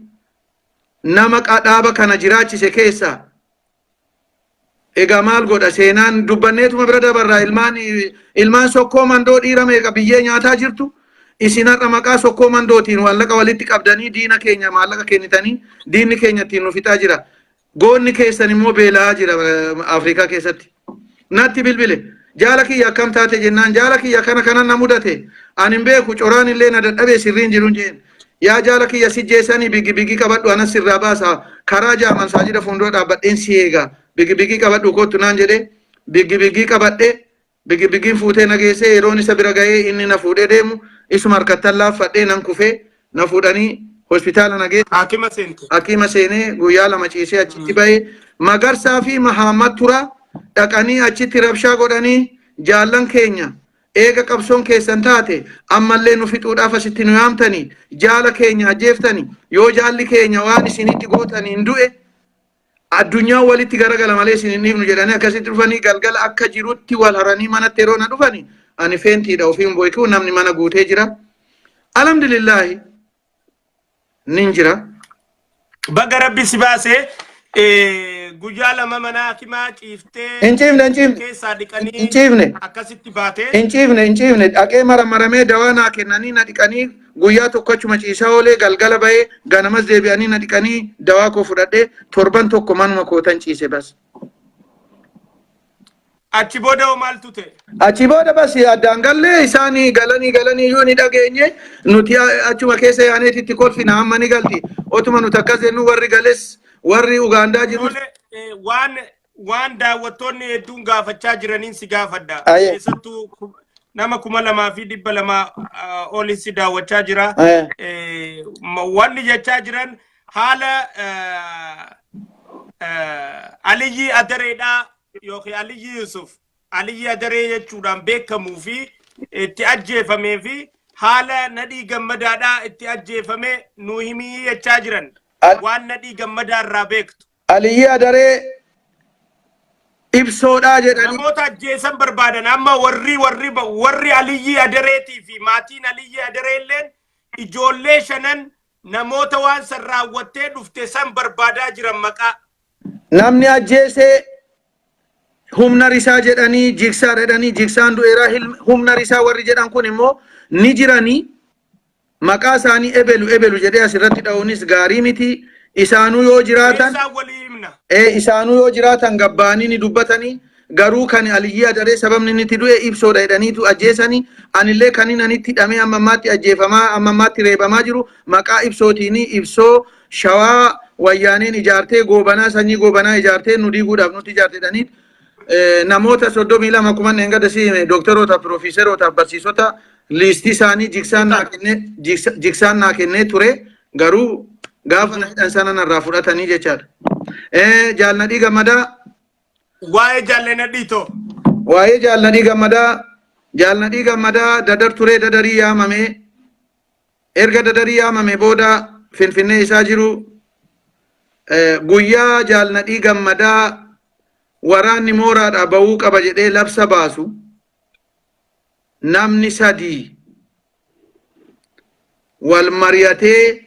nama qadhaaba kana jiraachise keessa egaa maal godha seenaan dubbanneetuma bira dabarraa ilmaan sokkoo mandoo dhiira meeqa biyyee nyaataa jirtu isin har'a maqaa sokkoo mandootiin waallaqa walitti qabdanii diina keenya maallaqa kennitanii diinni keenya ittiin nu fixaa jira goonni keessan immoo beela'aa jira Afrikaa keessatti natti bilbile jaala kiyya akkam taate jennaan jaala kiyya kana na mudate ani hin beeku coraan illee na dadhabee sirriin jiruun jeen yaa jaala kiyya sijjeessanii bigi qabadhu anas sirraa baasa karaa jaaman saajida fuuldura dhaabbadheen si eega bigi qabadhu kottu naan jedhe bigi qabadhe bigiin fuutee na geessee yeroon isa bira ga'ee inni na fuudhee deemu isuma harkattan laaffadhee nan kufee na fuudhanii hospitaala na geesse hakima seenee guyyaa 2 ciisee achitti bahee Magarsaa fi Mahammad Turaa dhaqanii achitti rabshaa godhanii jaallan keenya eega qabsoon keessan taate ammallee nu fixuudhaaf asitti nu yaamtanii jaala keenya ajjeeftanii yoo jaalli keenya waan isinitti gootanii hin du'e addunyaa walitti garagala malee isin hin dhiifnu jedhanii akkasitti dhufanii galgala akka jirutti wal haranii manatti yeroo na dhufanii ani feentiidha ofiin boykuu namni mana guutee jira. Alhamdulillaahi nin jira. Baga rabbi si baasee guyyaa lama mana hakimaa ciiftee keessaa dhiqanii akkasitti baatee hin ciifne dhaqee maramee dawaa naa kennanii na dhiqanii guyyaa tokko achuma ciisaa oolee galgala bahee ganamas deebi'anii na dhiqanii dawaa koo fudhadhee torban tokko manuma kootan ciise bas. Achi booda maaltu ta'e? Achi booda bas addaan gallee isaanii galanii yoo ni dhageenye nuti achuma keessa yaaneetitti kolfina amma ni galti. Otuma nuti akkas jennu warri gales warri Ugaandaa jiru. Waan daawwattoonni hedduun gaafachaa jiraniin si gaafadha. Keessattuu nama 2,200 olin si daawwachaa jira. Wanni jechaa jiran haala Aliyyi Adareedhaa yookiin Aliyyi Yusuf Aliyyi Adaree jechuudhaan beekamuu fi itti ajjeefamee fi haala Nadhii Gammadaadhaa itti ajjeefamee nu himii jechaa jiran waan Nadhii Gammadaa irraa beektu. Aliyyi Adaree ibsoodhaa jedhanii namoota ajjeesan barbaadan amma warri Aliyyi Adareetii fi maatiin Aliyyi Adaree illeen ijoollee 5 namoota waan san raawwattee dhufte san barbaadaa jiran maqaa. Namni ajjeesee humna risaa jedhanii jigsaa jedhanii jigsaan du'eeraa humna risaa warri jedhan kun immoo ni jiranii maqaa isaanii ebelu jedhee asirratti dha'uunis gaarii miti. Isaanuu yoo jiraatan gabbaanii ni dubbatanii garuu kan Aliyyi Adaree sababni inni itti du'e ibsoodha jedhaniitu ajjeesanii anillee kan inni itti hidhamee ammammaatti ajjeefamaa ammammaatti reebamaa jiru maqaa ibsootiini. Ibsoo Shawaa wayyaaneen ijaartee goobanaa sanyii goobanaa ijaartee nu diiguudhaaf nuti ijaartedhanii namoota 32 kuman engada siime doktoroota profeeseroota barsiisota liistii isaanii jigsaan naa kennee ture garuu gaafa na hidhan sana narraa fudhatanii jechaadha. Jaal Nadhii Gammadaa waa'ee Jaal Nadhii to waa'ee Jaal Nadhii Gammadaa dadar ture dadarii yaamame erga dadarii yaamame booda finfinnee isaa jiru guyyaa Jaal Nadhii Gammadaa waraanni mooraadhaa bahuu qaba jedhee labsa baasu namni 3 wal mariyatee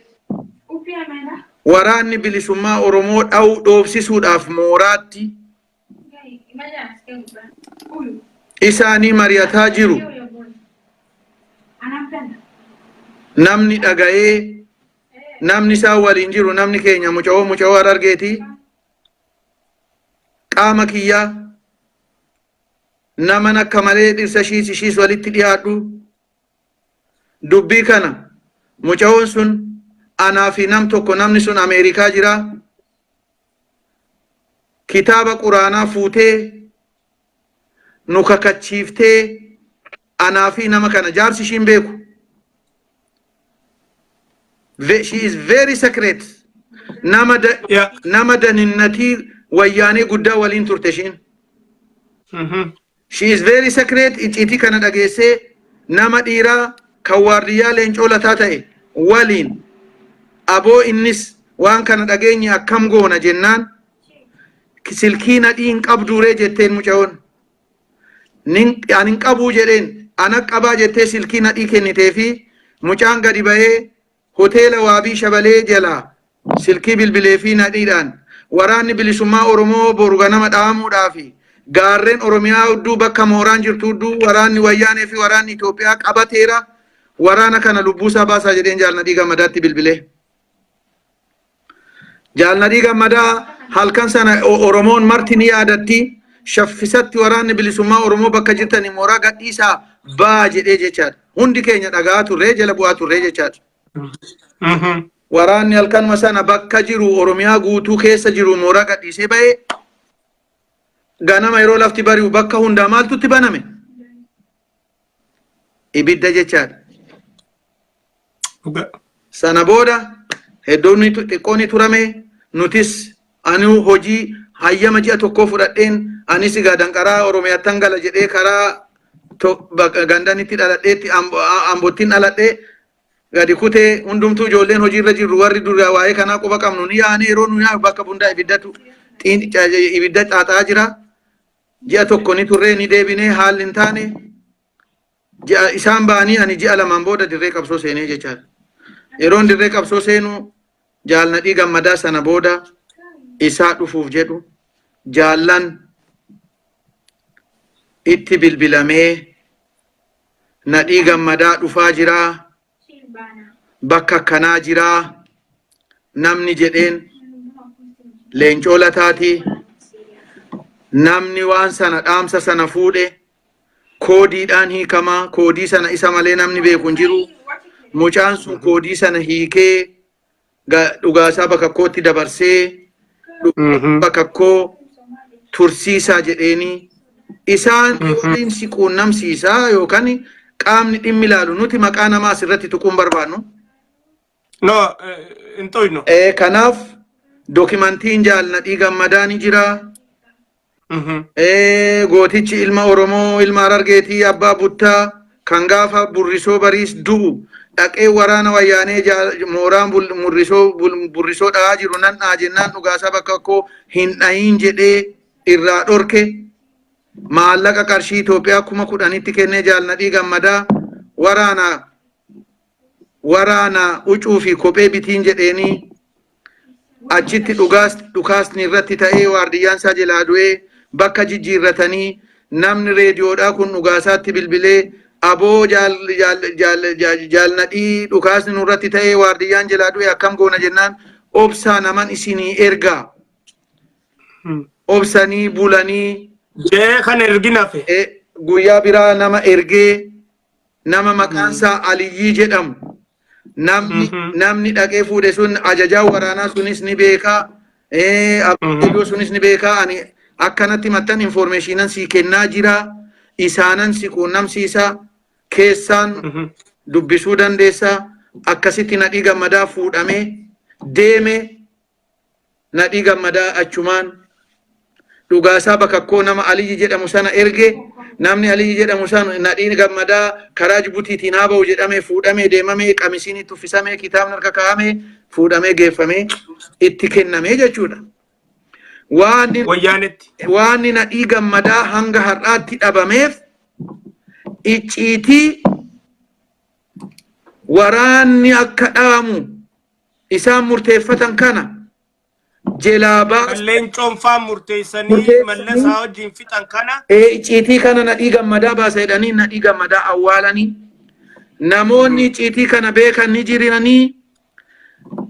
waraanni bilisummaa Oromoo dhoofsisuudhaaf mooraatti isaanii mariyataa jiru. Namni dhaga'ee namni isaa waliin jiru namni keenya muca'oo argeeti qaama kiyyaa nama akka malee dhirsa shiis walitti dhiyaadhu dubbii kana muca'oon sun anaa fi nam tokko namni sun Ameerikaa jira kitaaba quraanaa fuutee nu kakachiiftee anaa fi nama kana jaarsi ishiin beeku. She is very secret. Nama daninnati wayyaanee guddaa waliin turte ishiin. She is very secret. Icciitii kana dhageessee nama dhiiraa kan waardiyyaa leencoo lataa ta'e waliin aboo innis waan kana dhageenye akkam goona jennaan silkii nadhii hin qabduuree jetteen muca'oon. Ani hin qabuu jedheen ana qabaa jettee silkii nadhii kennitee fi mucaan gadi bahee hoteela Waabii Shabalee jala silkii bilbilee fi nadhiidhaan waraanni bilisummaa Oromoo boru ganama dhaamuudhaa fi gaarreen Oromiyaa hudduu bakka mooraan jirtu hudduu waraanni wayyaanee fi waraanni Itoophiyaa qabateera waraana kana lubbuusaa baasaa jedheen Jaal Nadhii Gammadaatti bilbilee. Jaal Nadhii Gammadaa halkan sana Oromoon marti ni yaadatti shaffisatti waraanni bilisummaa Oromoo bakka jirtanii mooraa gadhiisaa baa jedhee jechaadha. Hundi keenya dhagaa turree jala bu'aa turree jechaadha. Waraanni halkanuma sana bakka jiru Oromiyaa guutuu keessa jiru mooraa gadhiisee bahee ganama yeroo lafti bari'u bakka hundaa maaltutti baname? Ibidda jechaadha. Sana booda hedduun xiqqoon turame nutis anu hojii hayyama ji'a tokko fudhadheen anis danqaraa Oromiyaattan gala jedhee karaa gandanitti dhaladheetti ambottiin dhaladhee gadi kutee hundumtuu ijoolleen hojiirra jirru warri dura waa'ee kanaa quba qabnu ni yaane yeroo nu yaa bakka bundaa ibiddatu ibidda xaaxaa jira. Ji'a tokko ni turree ni deebinee haalli hin taane isaan ba'anii ani ji'a lamaan booda dirree qabsoo seenee jechaadha. Yeroon dirree qabsoo seenu jaal nadhii gammadaa sana booda isaa dhufuuf jedhu jaallan itti bilbilamee nadhii gammadaa dhufaa jiraa bakka akkanaa jiraa namni jedheen leencoo lataati. Namni waan sana dhaamsa sana fuudhe koodiidhaan hiikamaa. Koodii sana isa malee namni beeku hin jiru. Mucaan sun koodii sana hiikee dhugaasaa bakakkootti dabarsee bakakkoo tursiisaa jedheeni isaan waliin si quunnamsiisaa yookaan qaamni dhimmi ilaalu nuti maqaa namaa asirratti tuquun barbaannu. No, intoyno. Kanaaf dookimantiin jaal nadhii gammadaa ni jira. Gootichi ilma Oromoo ilma Harargeetii Abbaa Buttaa kan gaafa burrisoo bariis du'u dhaqee waraana wayyaanee mooraan burrisoo dha'aa jiru nan dhaa jennaan dhugaasaa bakakkoo hin dhahin jedhee irraa dhorke maallaqa qarshii Itoophiyaa 10,000 kennee jaal nadhii gammadaa waraana ucuu fi kophee bitiin jedheeni achitti dhukaasni irratti ta'ee waardiyyaan isaa jalaa du'ee bakka jijjiirratanii namni reediyoodhaa kun dhugaasaatti bilbilee aboo jaal nadhii dhukaasni nurratti ta'ee waardiyyaan jalaa du'e akkam goona jennaan obsaa naman isinii ergaa obsanii bulanii jee kan erginafe guyyaa biraa nama ergee nama maqaansaa Aliyyii jedhamu namni dhaqee fuudhe sun ajajaa waraanaa sunis ni beekaa abduu sunis ni beekaa ani akkanatti mattan informationan si kennaa jira isaanan si quunnamsiisa keessaan dubbisuu dandeessa akkasitti nadhii gammadaa fuudhamee deeme nadhii gammadaa achumaan dhugaasaa bakakkoo nama Aliyyi jedhamu sana erge namni Aliyyi jedhamu sana nadhii gammadaa karaa Jibutiitiin haa ba'u jedhamee fuudhamee deemamee qamisiin itti uffisamee kitaabni harka kaa'amee fuudhamee geeffamee itti kennamee jechuudha. Waan nadhii gammadaa hanga har'aatti dhabameef icciitii waraanni akka dhabamu isaan murteeffatan kana jelabaa leencoon faan murteessanii mallasaa wajjin fixan kana icciitii kana nadhii gammadaa baasa jedhanii nadhii gammadaa awwaalanii namoonni icciitii kana beekan ni jiranii.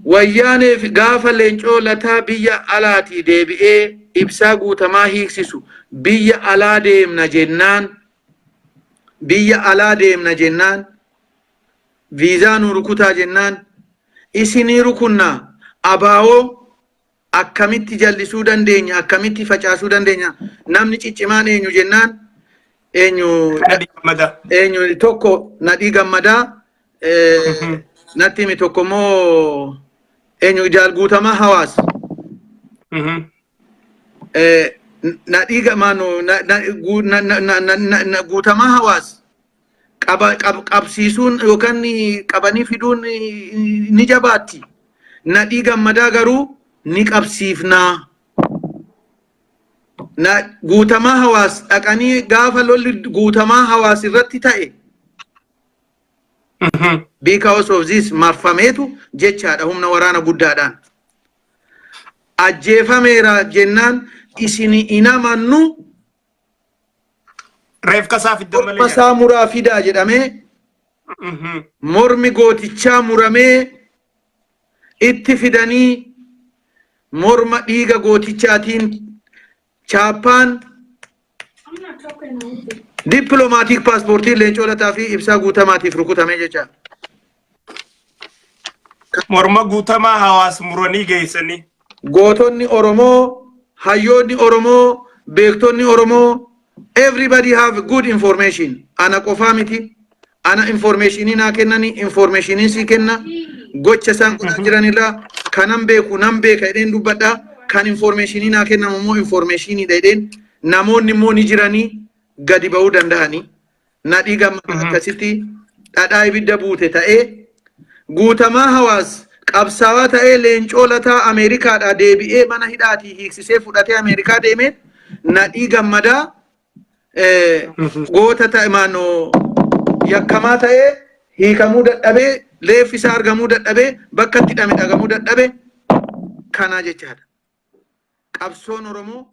Wayyaaneef gaafa leencoo lataa biyya alaatii deebi'ee ibsaa guutamaa hiiksisu biyya alaa deemna jennaan viizaa nu rukutaa jennaan isinii rukunnaa abaawoo akkamitti jallisuu dandeenya akkamitti facaasuu dandeenya namni ciccimaan eenyu jennaan eenyu tokko nadhii gammadaa natti himi tokko moo eenyu jaal guutamaa hawaas nadhii guutamaa hawaas qabsiisuun yookaan qabanii fiduun ni jabaatti nadhii gammadaa garuu ni qabsiifnaa guutamaa hawaas dhaqanii gaafa lolli guutamaa hawaas irratti ta'e because of this marfameetu jechaadha humna waraana guddaadhaan ajjeefameera jennaan isini inamannu reef kasaaf iddoo malee masaa muraa fidaa jedhamee mormi gootichaa muramee itti fidanii morma dhiiga gootichaatiin chaappaan diplomatic passportii leencoo lataa fi ibsaa guutamaatiif rukutamee jecha morma guutamaa hawaas muranii geessanii gootonni Oromoo hayyoonni Oromoo beektonni Oromoo everybody have good information ana qofaa miti ana informationii naa kennanii informationii si kenna gocha isaan godhaa jiranirraa kanan beeku nan beeka jedheen dubbadhaa kan informationii naa kennamu immoo informationii jedheen namoonni immoo ni jiranii gadi ba'uu danda'anii nadhii gammadaa akkasitti dhadhaa ibidda buute ta'ee guutamaa hawaas qabsaawaa ta'ee leencoo lataa Ameerikaadhaa deebi'ee mana hidhaatii hiiksisee fudhatee Ameerikaa deemeen nadhii gammadaa goota ta'e maanoo yakkamaa ta'ee hiikamuu dadhabee leeffi isaa argamuu dadhabee bakka itti hidhame dhagamuu dadhabee kanaa jechaadha. Qabsoon Oromoo